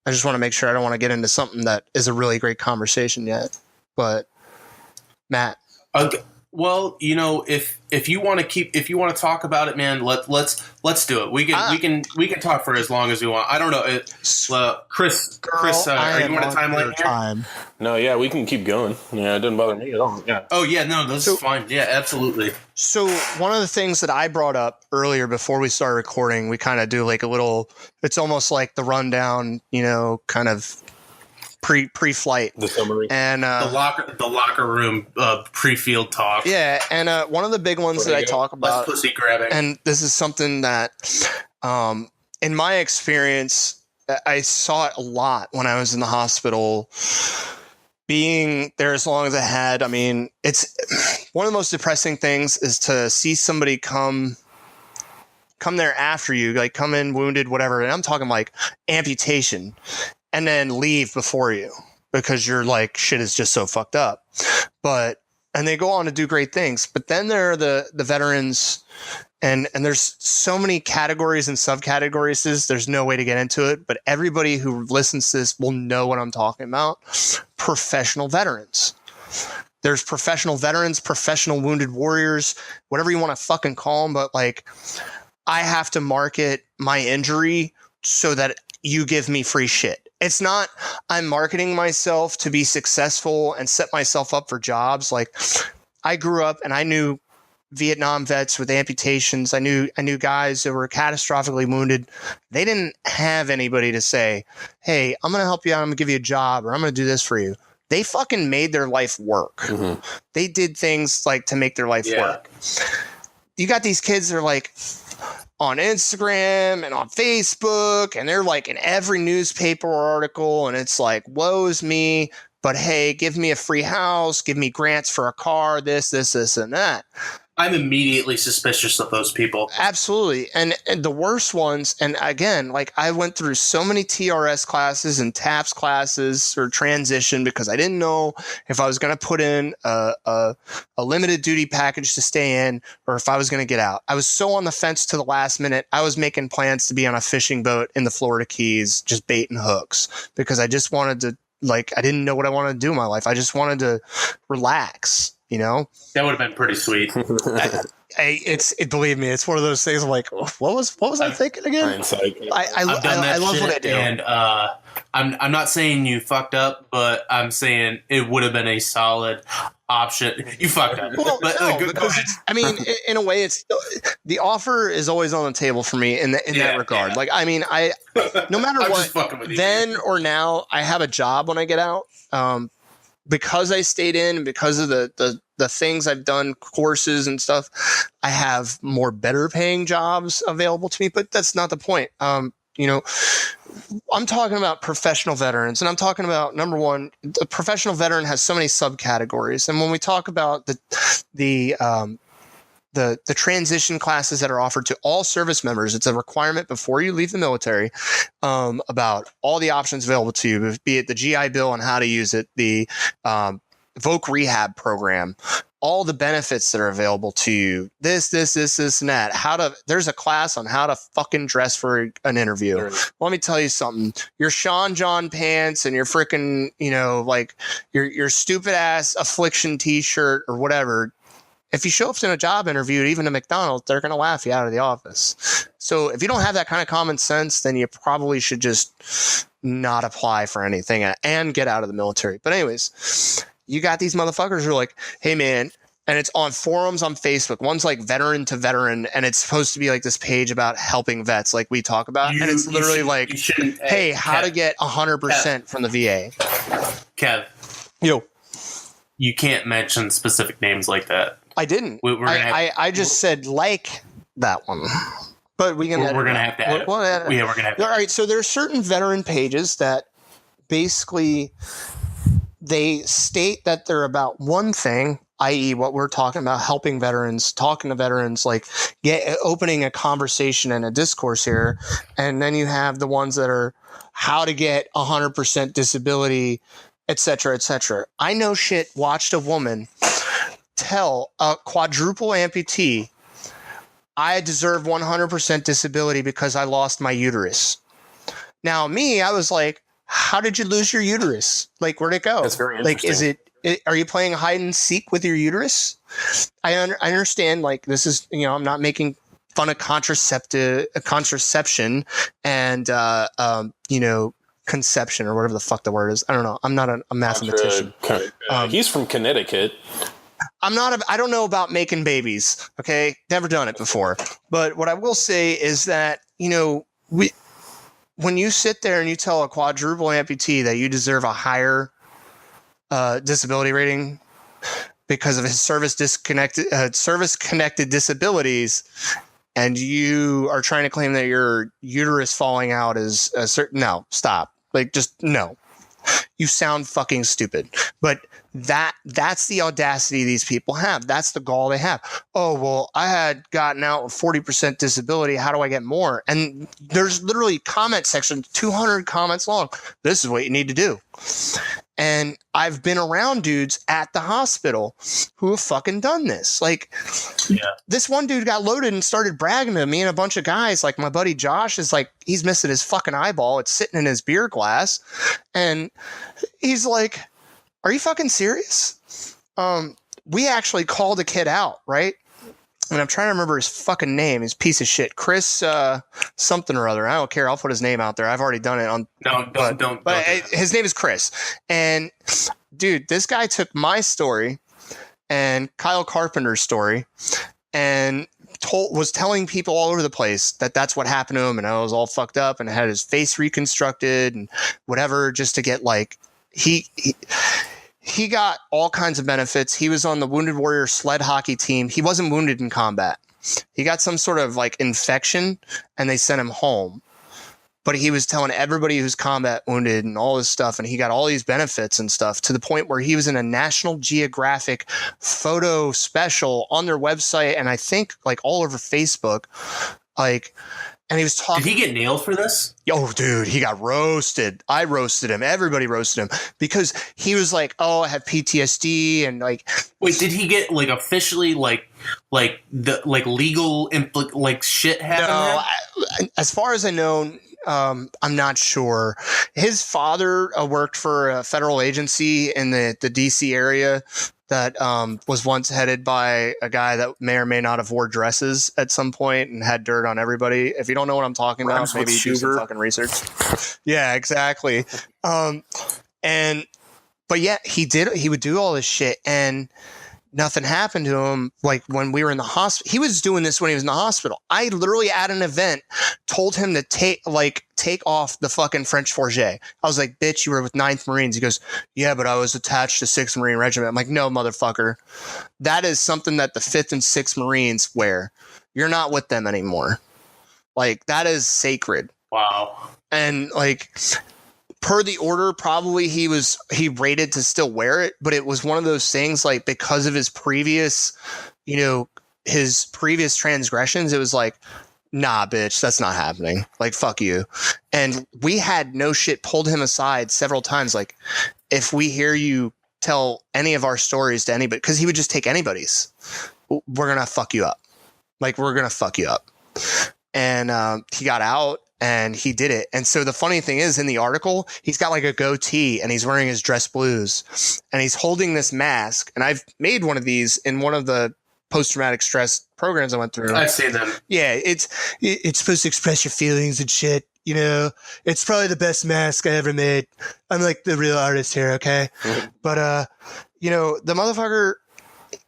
Speaker 2: I just want to make sure I don't want to get into something that is a really great conversation yet. But Matt.
Speaker 1: Okay. Well, if you want to talk about it, man, let's do it. We can talk for as long as we want. I don't know, Chris, are you on a timeline here?
Speaker 3: No, yeah, we can keep going. Yeah, it doesn't bother me at all. Yeah.
Speaker 1: Oh yeah, no, this is fine. Yeah, absolutely.
Speaker 2: So one of the things that I brought up earlier before we started recording, we kind of do like a little. It's almost like the rundown, kind of pre-flight,
Speaker 3: the summary,
Speaker 2: and
Speaker 1: the locker room pre-field talk.
Speaker 2: Yeah, and one of the big ones that I talk about,
Speaker 1: pussy grabbing,
Speaker 2: and this is something that, in my experience, I saw it a lot when I was in the hospital. Being there as long as I had, I mean, it's one of the most depressing things is to see somebody come there after you, like come in wounded, whatever, and I'm talking like amputation, and then leave before you because you're like, shit is just so fucked up. But and they go on to do great things. But then there are the veterans, and there's so many categories and subcategories. There's no way to get into it, but everybody who listens to this will know what I'm talking about. Professional veterans. There's professional veterans, professional wounded warriors, whatever you want to fucking call them. But like, I have to market my injury so that you give me free shit. It's not I'm marketing myself to be successful and set myself up for jobs. Like, I grew up and I knew Vietnam vets with amputations. I knew guys that were catastrophically wounded. They didn't have anybody to say, hey, I'm going to help you out. I'm going to give you a job, or I'm going to do this for you. They fucking made their life work. Mm-hmm. They did things like to make their life work. You got these kids that are like on Instagram and on Facebook, and they're like in every newspaper article, and it's like, woe's me, but hey, give me a free house, give me grants for a car, this, and that.
Speaker 1: I'm immediately suspicious of those people.
Speaker 2: Absolutely. And the worst ones, and again, like I went through so many TRS classes and TAPS classes or transition because I didn't know if I was going to put in a limited duty package to stay in or if I was going to get out. I was so on the fence to the last minute. I was making plans to be on a fishing boat in the Florida Keys, just baiting hooks because I just wanted to, like, I didn't know what I wanted to do in my life. I just wanted to relax. You know, that
Speaker 1: would have been pretty sweet.
Speaker 2: Believe me, it's one of those things. I'm like, what was I thinking again? I love what I do,
Speaker 1: and I'm not saying you fucked up, but I'm saying it would have been a solid option. You fucked up.
Speaker 2: Well, but, no, because I mean, in a way, it's the offer is always on the table for me in that regard. Yeah. Like, I mean, no matter what, then or now, I have a job when I get out. Because I stayed in and because of the things I've done, courses and stuff, I have more better paying jobs available to me, but that's not the point. You know, I'm talking about professional veterans, and I'm talking about, number one, the professional veteran has so many subcategories. And when we talk about the transition classes that are offered to all service members, it's a requirement before you leave the military, about all the options available to you, be it the GI Bill and how to use it, the Voc Rehab program, all the benefits that are available to you, this, and that. There's a class on how to fucking dress for an interview. Sure. Let me tell you something. Your Sean John pants and your freaking, you know, like your stupid ass affliction t-shirt or whatever. If you show up in a job interview, even at McDonald's, they're going to laugh you out of the office. So if you don't have that kind of common sense, then you probably should just not apply for anything and get out of the military. But anyways, you got these motherfuckers who are like, hey, man, and it's on forums on Facebook. One's like veteran to veteran, and it's supposed to be like this page about helping vets like we talk about. And it's literally hey, how to get 100% from the VA.
Speaker 1: Kev.
Speaker 2: Yo.
Speaker 1: You can't mention specific names like that.
Speaker 2: I didn't. I just said like that one, but we're gonna have to edit. We're gonna have to. All right. So there are certain veteran pages that basically they state that they're about one thing, i.e., what we're talking about, helping veterans, talking to veterans, like opening a conversation and a discourse here, and then you have the ones that are how to get 100% disability, et cetera, et cetera. I know shit. Watched a woman tell a quadruple amputee, I deserve 100% disability because I lost my uterus. Now, I was like, how did you lose your uterus? Like, where'd it go?
Speaker 3: That's very interesting.
Speaker 2: Like, are you playing hide and seek with your uterus? I understand, like, this is, you know, I'm not making fun of contraception and, you know, conception or whatever the fuck the word is. I don't know. I'm not a mathematician.
Speaker 3: He's from Connecticut.
Speaker 2: I don't know about making babies. Okay. Never done it before. But what I will say is that, you know, when you sit there and you tell a quadruple amputee that you deserve a higher disability rating because of his service connected disabilities, and you are trying to claim that your uterus falling out is a certain, no, stop. Like, just no. You sound fucking stupid. But that's the audacity these people have. That's the gall they have. Oh, well, I had gotten out with 40% disability. How do I get more? And there's literally comment section, 200 comments long. This is what you need to do. And I've been around dudes at the hospital who have fucking done this. Like, this one dude got loaded and started bragging to me and a bunch of guys. Like, my buddy Josh is like, he's missing his fucking eyeball. It's sitting in his beer glass. And he's like, are you fucking serious? We actually called a kid out, right? And I'm trying to remember his fucking name. His piece of shit. Chris something or other. I don't care. I'll put his name out there. I've already done it on. Don't. But his name is Chris. And dude, this guy took my story and Kyle Carpenter's story and was telling people all over the place that that's what happened to him, and I was all fucked up and had his face reconstructed and whatever, just to get like he got all kinds of benefits. He was on the Wounded Warrior sled hockey team. He wasn't wounded in combat. He got some sort of like infection and they sent him home. But he was telling everybody who's combat wounded and all this stuff. And he got all these benefits and stuff to the point where he was in a National Geographic photo special on their website. And I think like all over Facebook, like, and he was talking.
Speaker 1: Did he get nailed for this?
Speaker 2: Oh, dude, he got roasted. I roasted him. Everybody roasted him because he was like, "Oh, I have PTSD," and like.
Speaker 1: Wait, did he get like officially like legal shit happened?
Speaker 2: No, as far as I know, I'm not sure. His father worked for a federal agency in the DC area that was once headed by a guy that may or may not have wore dresses at some point and had dirt on everybody. If you don't know what I'm talking about, maybe do some fucking research. Yeah, exactly. But yeah, he would do all this shit and nothing happened to him. Like when we were in the hospital, he was doing this when he was in the hospital. I literally at an event told him to take off the fucking French Fourget. I was like, bitch, you were with 9th Marines. He goes, yeah, but I was attached to 6th Marine Regiment. I'm like, no, motherfucker. That is something that the 5th and 6th Marines wear. You're not with them anymore. Like, that is sacred.
Speaker 1: Wow.
Speaker 2: And like, per the order, probably he rated to still wear it, but it was one of those things like because of his previous transgressions, it was like, nah, bitch, that's not happening. Like, fuck you. And we had no shit pulled him aside several times. Like, if we hear you tell any of our stories to anybody, because he would just take anybody's, we're going to fuck you up. Like, we're going to fuck you up. And he got out. And he did it. And so the funny thing is, in the article, he's got like a goatee and he's wearing his dress blues and he's holding this mask. And I've made one of these in one of the post-traumatic stress programs I went through.
Speaker 1: I've seen them.
Speaker 2: Yeah, it's supposed to express your feelings and shit. You know, it's probably the best mask I ever made. I'm like the real artist here, okay? Mm-hmm. But, the motherfucker,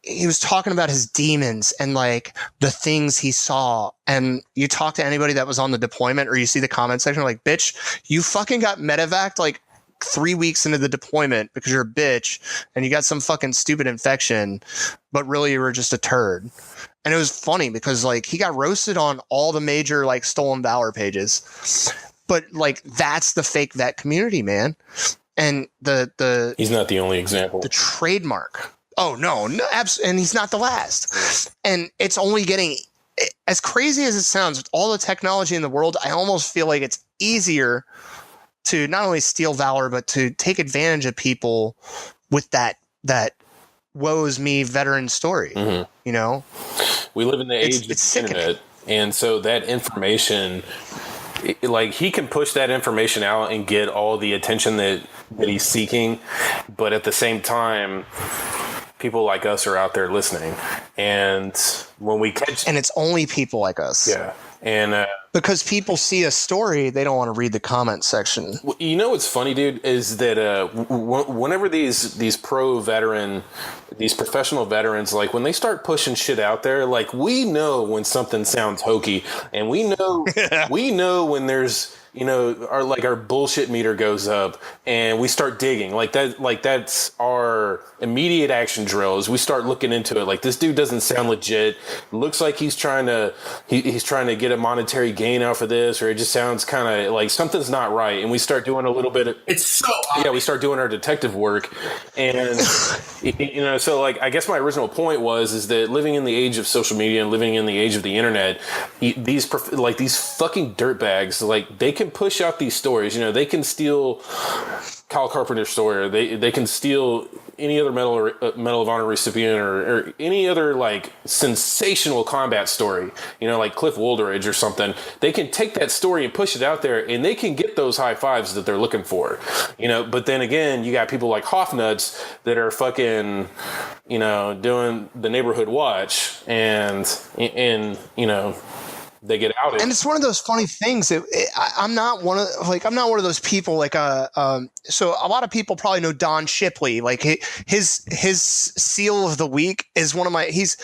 Speaker 2: he was talking about his demons and like the things he saw. And you talk to anybody that was on the deployment or you see the comment section, like, bitch, you fucking got medevaced like 3 weeks into the deployment because you're a bitch and you got some fucking stupid infection, but really you were just a turd. And it was funny because like he got roasted on all the major like stolen valor pages, but like that's the fake vet community, man. And
Speaker 3: he's not the only example.
Speaker 2: The trademark. Oh, no, and he's not the last. And it's only getting, as crazy as it sounds, with all the technology in the world, I almost feel like it's easier to not only steal valor, but to take advantage of people with that woe is me veteran story. Mm-hmm. You know?
Speaker 3: We live in the age of the internet, and so that information, like he can push that information out and get all the attention that he's seeking, but at the same time, people like us are out there listening, and when we catch,
Speaker 2: and it's only people like us,
Speaker 3: yeah, and
Speaker 2: because people see a story, they don't want to read the comment section.
Speaker 3: You know what's funny, dude, is that whenever these professional veterans, like when they start pushing shit out there, like we know when something sounds hokey, and we know when there's our bullshit meter goes up and we start digging that's our immediate action drill is we start looking into it. Like, this dude doesn't sound legit. It looks like he's trying to get a monetary gain out for this, or it just sounds kind of like something's not right. And we start doing a little bit of,
Speaker 1: it's so obvious.
Speaker 3: Yeah, we start doing our detective work. And, so like, I guess my original point is that living in the age of social media and living in the age of the internet, these fucking dirtbags, like they can push out these stories, they can steal Kyle Carpenter's story. They can steal any other Medal of Honor recipient or any other like sensational combat story, like Cliff Wooldridge or something. They can take that story and push it out there, and they can get those high fives that they're looking for, But then again, you got people like Hoffnuts that are fucking, doing the neighborhood watch, and they get outed.
Speaker 2: And it's one of those funny things that I'm not one of those people so a lot of people probably know Don Shipley. Like his SEAL of the week is he's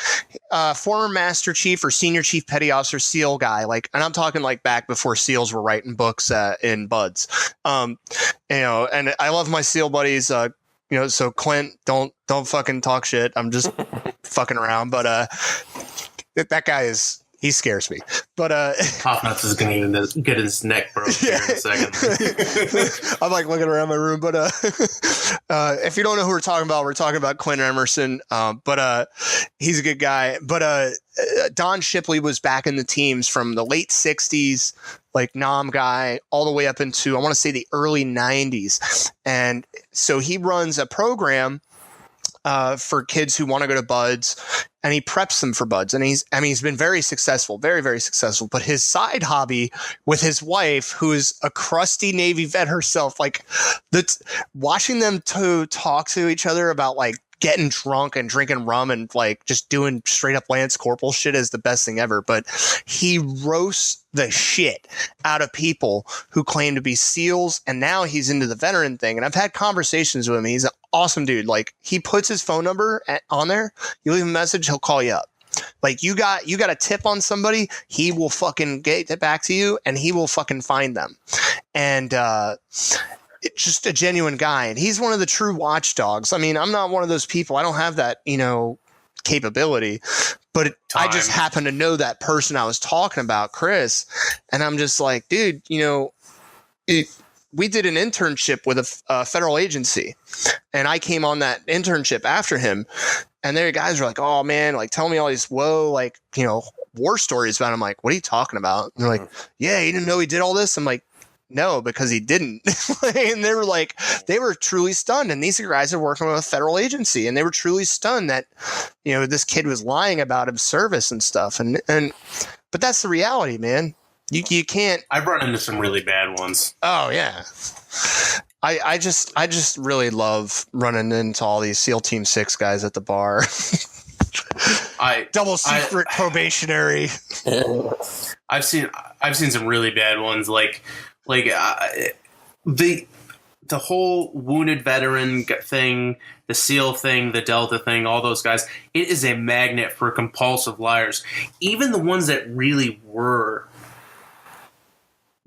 Speaker 2: former Master Chief or Senior Chief Petty Officer SEAL guy. Like, and I'm talking like back before SEALs were writing books in buds. And I love my SEAL buddies. So Clint, don't fucking talk shit. I'm just fucking around. But that guy he scares me. But
Speaker 1: Hoffnuts is going to get his neck broke here in a second.
Speaker 2: I'm like looking around my room. But if you don't know who we're talking about Clint Emerson. But he's a good guy. But Don Shipley was back in the teams from the late 60s, like Nam guy, all the way up into, I want to say, the early 90s. And so he runs a program for kids who want to go to Buds, and he preps them for Buds. And he's been very successful, very, very successful. But his side hobby with his wife, who is a crusty Navy vet herself, like watching them talk to each other about like getting drunk and drinking rum and like just doing straight up Lance Corporal shit is the best thing ever. But he roasts the shit out of people who claim to be SEALs, and now he's into the veteran thing. And I've had conversations with him. He's an awesome dude. Like, he puts his phone number on there. You leave him a message, he'll call you up. Like, you got a tip on somebody, he will fucking get it back to you, and he will fucking find them. And it's just a genuine guy, and he's one of the true watchdogs. I mean, I'm not one of those people. I don't have that, capability, but I just happen to know that person I was talking about, Chris, and I'm just like, dude, we did an internship with a federal agency, and I came on that internship after him, and there guys were like, oh man, like, tell me all these war stories about him. I'm like, what are you talking about? And they're like, yeah, you didn't know he did all this? I'm like, no, because he didn't. And they were truly stunned. And these guys are working with a federal agency, and they were truly stunned that, this kid was lying about his service and stuff. But that's the reality, man. You can't.
Speaker 1: I've run into some really bad ones.
Speaker 2: Oh yeah. I just really love running into all these SEAL Team 6 guys at the bar. Double secret probationary.
Speaker 1: I've seen some really bad ones, like the whole wounded veteran thing, the SEAL thing, the Delta thing, all those guys. It is a magnet for compulsive liars. Even the ones that really were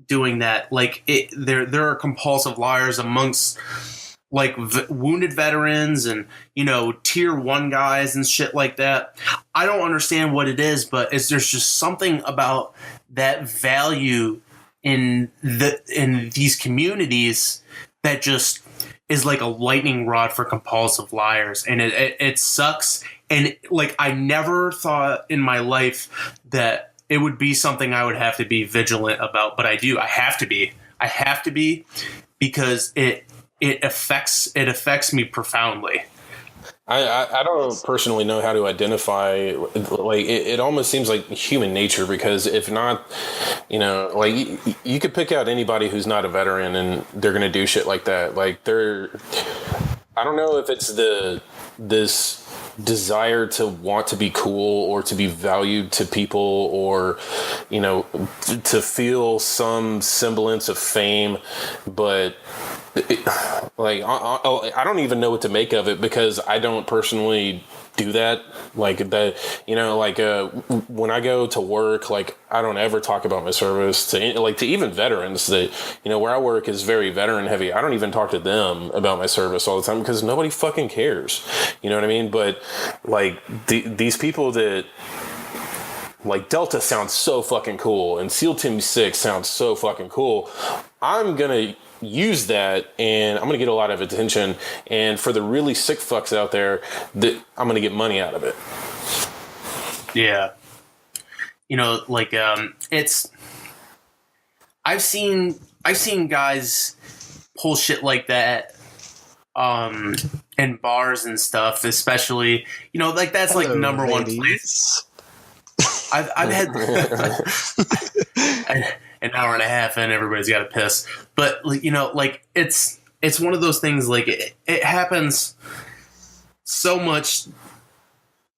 Speaker 1: doing that, there are compulsive liars amongst wounded veterans and tier 1 guys and shit like that. I don't understand what it is, but there's just something about that value in these communities that just is like a lightning rod for compulsive liars, and it sucks. And I never thought in my life that it would be something I would have to be vigilant about, but I do. I have to be because it affects me profoundly.
Speaker 3: I don't personally know how to identify, it almost seems like human nature, because if not, you could pick out anybody who's not a veteran and they're going to do shit like that. I don't know if it's this desire to want to be cool or to be valued to people, or to feel some semblance of fame, but I don't even know what to make of it, because I don't personally do that. When I go to work, I don't ever talk about my service to even veterans that, where I work is very veteran heavy. I don't even talk to them about my service all the time, because nobody fucking cares. You know what I mean? But these people that, Delta sounds so fucking cool and SEAL Team 6 sounds so fucking cool, I'm going to use that and I'm going to get a lot of attention. And for the really sick fucks out there, that I'm going to get money out of it.
Speaker 1: Yeah. It's, I've seen guys pull shit like that in bars and stuff, especially, you know, like that's like number one place. I've had an hour and a half and everybody's got to piss, but you know, like it's one of those things, like it happens so much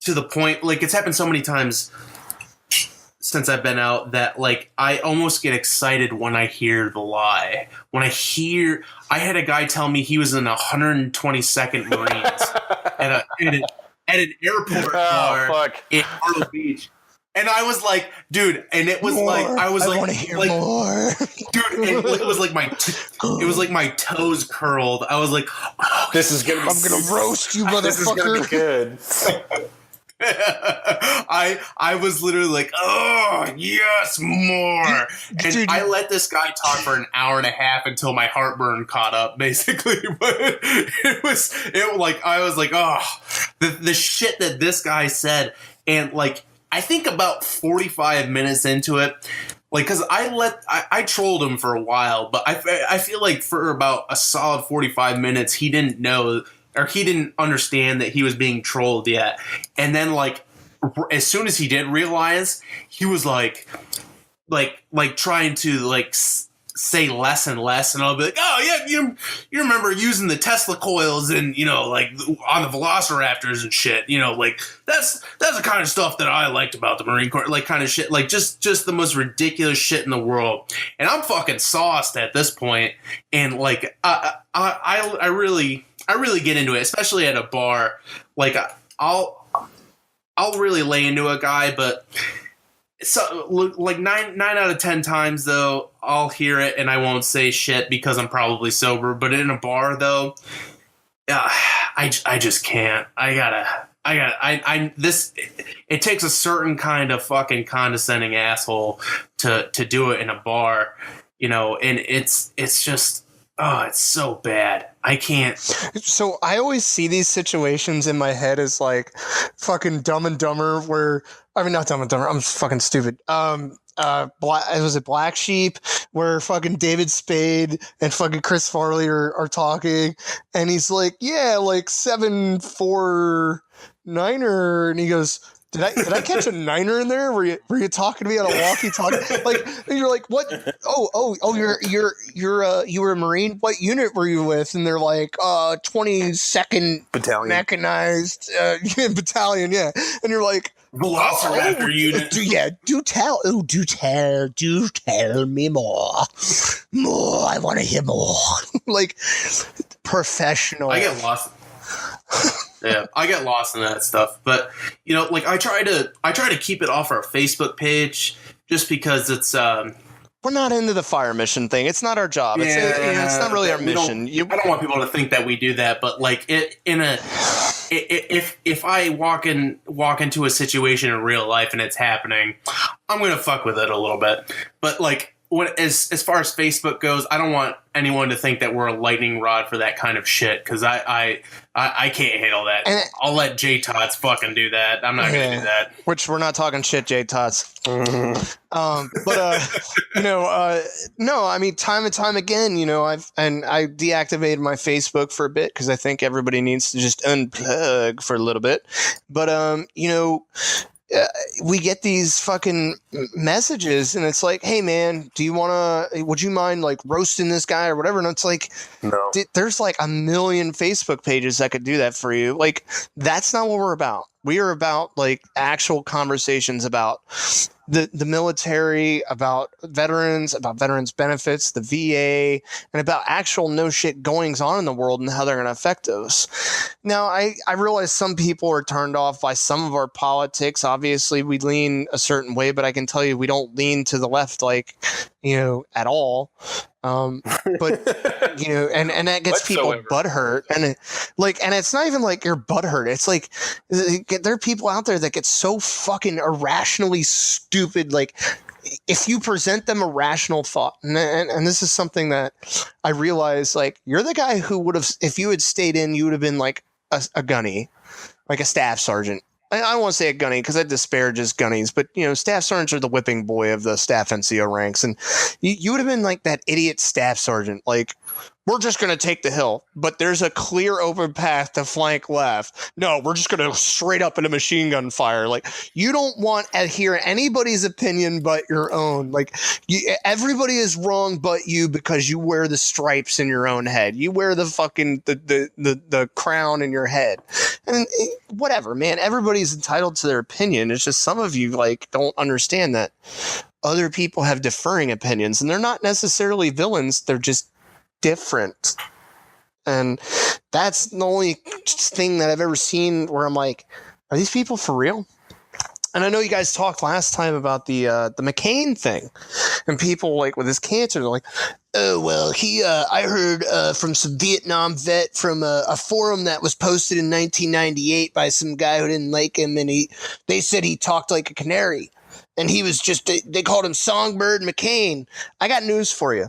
Speaker 1: to the point, like it's happened so many times since I've been out that like I almost get excited when I hear the lie. When I had a guy tell me he was in 122nd Marines at an airport bar in Myrtle Beach. And I was like, dude, and it was more. Like I was like, like more. Dude, it was like my toes curled. I was like, oh,
Speaker 3: this is gonna.
Speaker 2: I'm gonna roast you, motherfucker. This is gonna be good.
Speaker 1: I was literally like, oh yes, more. And dude, I let this guy talk for an hour and a half until my heartburn caught up, basically. But I was like, oh, the shit that this guy said, and like. I think about 45 minutes into it, like, because I trolled him for a while, but I feel like for about a solid 45 minutes, he didn't know, or he didn't understand that he was being trolled yet. And then, like, as soon as he did realize, he was like trying to, like, say less and less, and I'll be like, oh yeah, you remember using the Tesla coils and, you know, like on the Velociraptors and shit, you know, like that's the kind of stuff that I liked about the Marine Corps, like kind of shit, like just the most ridiculous shit in the world. And I'm fucking sauced at this point, and like I really get into it, especially at a bar. Like I'll really lay into a guy, but so like 9 out of 10 times though, I'll hear it and I won't say shit because I'm probably sober. But in a bar though, I just can't. It takes a certain kind of fucking condescending asshole to do it in a bar, you know, and it's just, oh, it's so bad. I can't.
Speaker 2: So I always see these situations in my head as like fucking Dumb and Dumber, where, I mean, not Dumb and Dumber, I'm fucking stupid. Was it Black Sheep, where fucking David Spade and fucking Chris Farley are talking, and he's like, yeah, like 7-4 Niner, and he goes, Did I catch a niner in there? Were you talking to me on a walkie-talkie? Like, and you're like, what? Oh, you were a Marine. What unit were you with? And they're like, 22nd
Speaker 3: Battalion,
Speaker 2: mechanized battalion. Yeah, and you're like,
Speaker 1: Velociraptor unit.
Speaker 2: Do tell me more. I want to hear more. Like, professional.
Speaker 1: I get lost. Yeah, I get lost in that stuff, but you know, like I try to keep it off our Facebook page just because it's
Speaker 2: we're not into the fire mission thing. It's not our job. It's not really our mission.
Speaker 1: I don't want people to think that we do that, but like if I walk into a situation in real life and it's happening, I'm gonna fuck with it a little bit. But like, as far as Facebook goes, I don't want anyone to think that we're a lightning rod for that kind of shit, because I can't handle that. And I'll let J Tots fucking do that. I'm not gonna do that.
Speaker 2: Which, we're not talking shit, J Tots. No, I mean, time and time again, you know, I deactivated my Facebook for a bit because I think everybody needs to just unplug for a little bit. But you know, we get these fucking messages and it's like, hey man, would you mind like roasting this guy or whatever? And it's like, no, there's like a million Facebook pages that could do that for you. Like, that's not what we're about. We are about like actual conversations about the military, about veterans benefits, the VA, and about actual no shit goings on in the world and how they're going to affect us. Now, I realize some people are turned off by some of our politics. Obviously, we lean a certain way, but I can tell you we don't lean to the left, like, you know, at all. But you know, and that gets people butthurt, and it's not even like you're butthurt. It's like there are people out there that get so fucking irrationally stupid. Like, if you present them a rational thought, and this is something that I realize, like, you're the guy who would have, if you had stayed in, you would have been like a gunny, like a staff sergeant. I don't want to say a gunny because that disparages gunnies, but staff sergeants are the whipping boy of the staff NCO ranks, and you would have been like that idiot staff sergeant, like, we're just going to take the hill, but there's a clear open path to flank left. No, we're just going to straight up into machine gun fire. Like, you don't want to hear anybody's opinion but your own. Like, everybody is wrong but you because you wear the stripes in your own head. You wear the fucking the crown in your head, and whatever, man. Everybody's entitled to their opinion. It's just some of you like don't understand that other people have differing opinions, and they're not necessarily villains. They're just different. And that's the only thing that I've ever seen where I'm like, are these people for real? And I know you guys talked last time about the McCain thing, and people like with his cancer, they're like, oh, well, I heard from some Vietnam vet from a forum that was posted in 1998 by some guy who didn't like him, and they said he talked like a canary, and he was just, they called him Songbird McCain. I got news for you.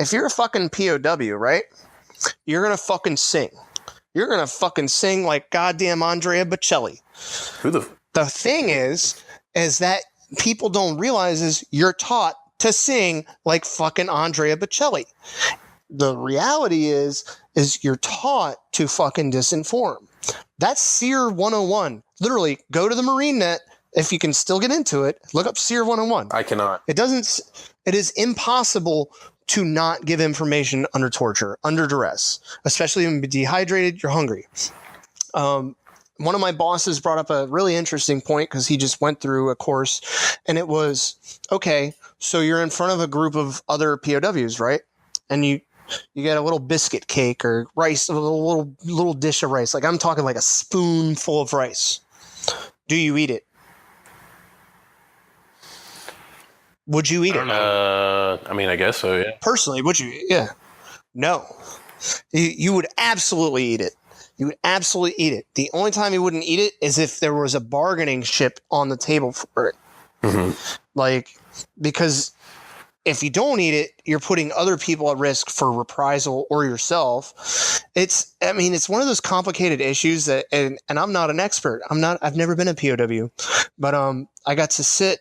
Speaker 2: If you're a fucking POW, right, you're going to fucking sing. You're going to fucking sing like goddamn Andrea Bocelli. The thing is that people don't realize is you're taught to sing like fucking Andrea Bocelli. The reality is you're taught to fucking disinform. That's SEER 101. Literally, go to the Marine Net. If you can still get into it, look up SEER 101.
Speaker 3: I cannot.
Speaker 2: It is impossible to not give information under torture, under duress, especially when you're dehydrated, you're hungry. One of my bosses brought up a really interesting point because he just went through a course, and it was, okay, so you're in front of a group of other POWs, right? And you get a little biscuit cake or rice, a little dish of rice. Like, I'm talking like a spoonful of rice. Do you eat it? Would you eat it?
Speaker 3: I mean, I guess so, yeah.
Speaker 2: Personally, would you? Yeah. No. You would absolutely eat it. You would absolutely eat it. The only time you wouldn't eat it is if there was a bargaining chip on the table for it.
Speaker 3: Mm-hmm.
Speaker 2: Like, because if you don't eat it, you're putting other people at risk for reprisal or yourself. It's one of those complicated issues that, and I'm not an expert. I've never been a POW, but I got to sit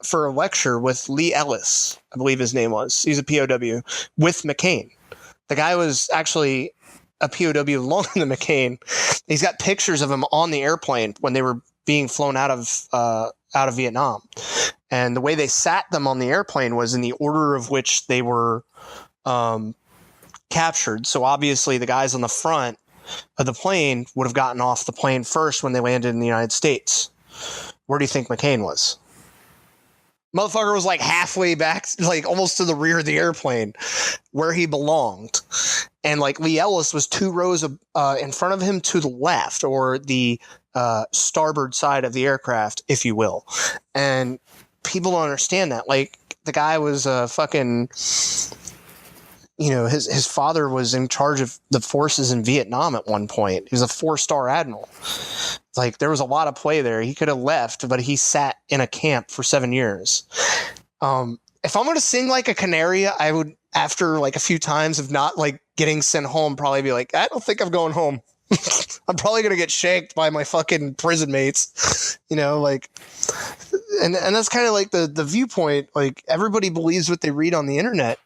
Speaker 2: for a lecture with Lee Ellis, I believe his name was. He's a POW with McCain. The guy was actually a POW longer than McCain. He's got pictures of him on the airplane when they were being flown out of Vietnam. And the way they sat them on the airplane was in the order of which they were captured. So obviously the guys on the front of the plane would have gotten off the plane first when they landed in the United States. Where do you think McCain was? Motherfucker was like halfway back, like almost to the rear of the airplane where he belonged. And like Lee Ellis was 2 rows in front of him to the left, or the starboard side of the aircraft, if you will. And people don't understand that. Like, the guy was fucking, his father was in charge of the forces in Vietnam at one point. He was a 4-star admiral. Like, there was a lot of play there. He could have left, but he sat in a camp for 7 years. If I'm going to sing like a canary, I would, after like a few times of not like getting sent home, probably be like, I don't think I'm going home. I'm probably going to get shanked by my fucking prison mates, like, and that's kind of like the viewpoint. Like, everybody believes what they read on the internet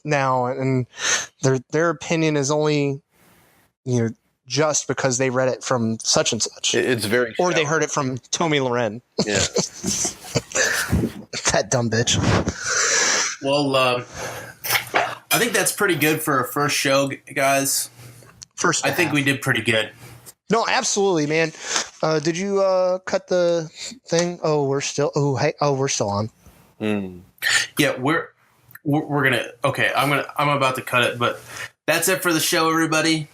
Speaker 2: now, and their opinion is only, just because they read it from such and such.
Speaker 3: It's very
Speaker 2: or they heard it from Tommy Loren.
Speaker 3: Yeah.
Speaker 2: That dumb bitch.
Speaker 1: Well, I think that's pretty good for a first show, guys. I think we did pretty good.
Speaker 2: No, absolutely, man. Did you cut the thing? Oh, we're still. Oh, hey. Oh, we're still on.
Speaker 1: Yeah, we're gonna. Okay, I'm about to cut it, but that's it for the show, everybody.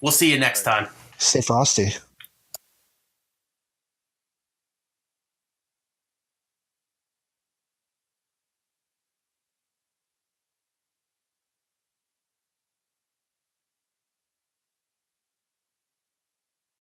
Speaker 1: We'll see you next time.
Speaker 2: Stay frosty.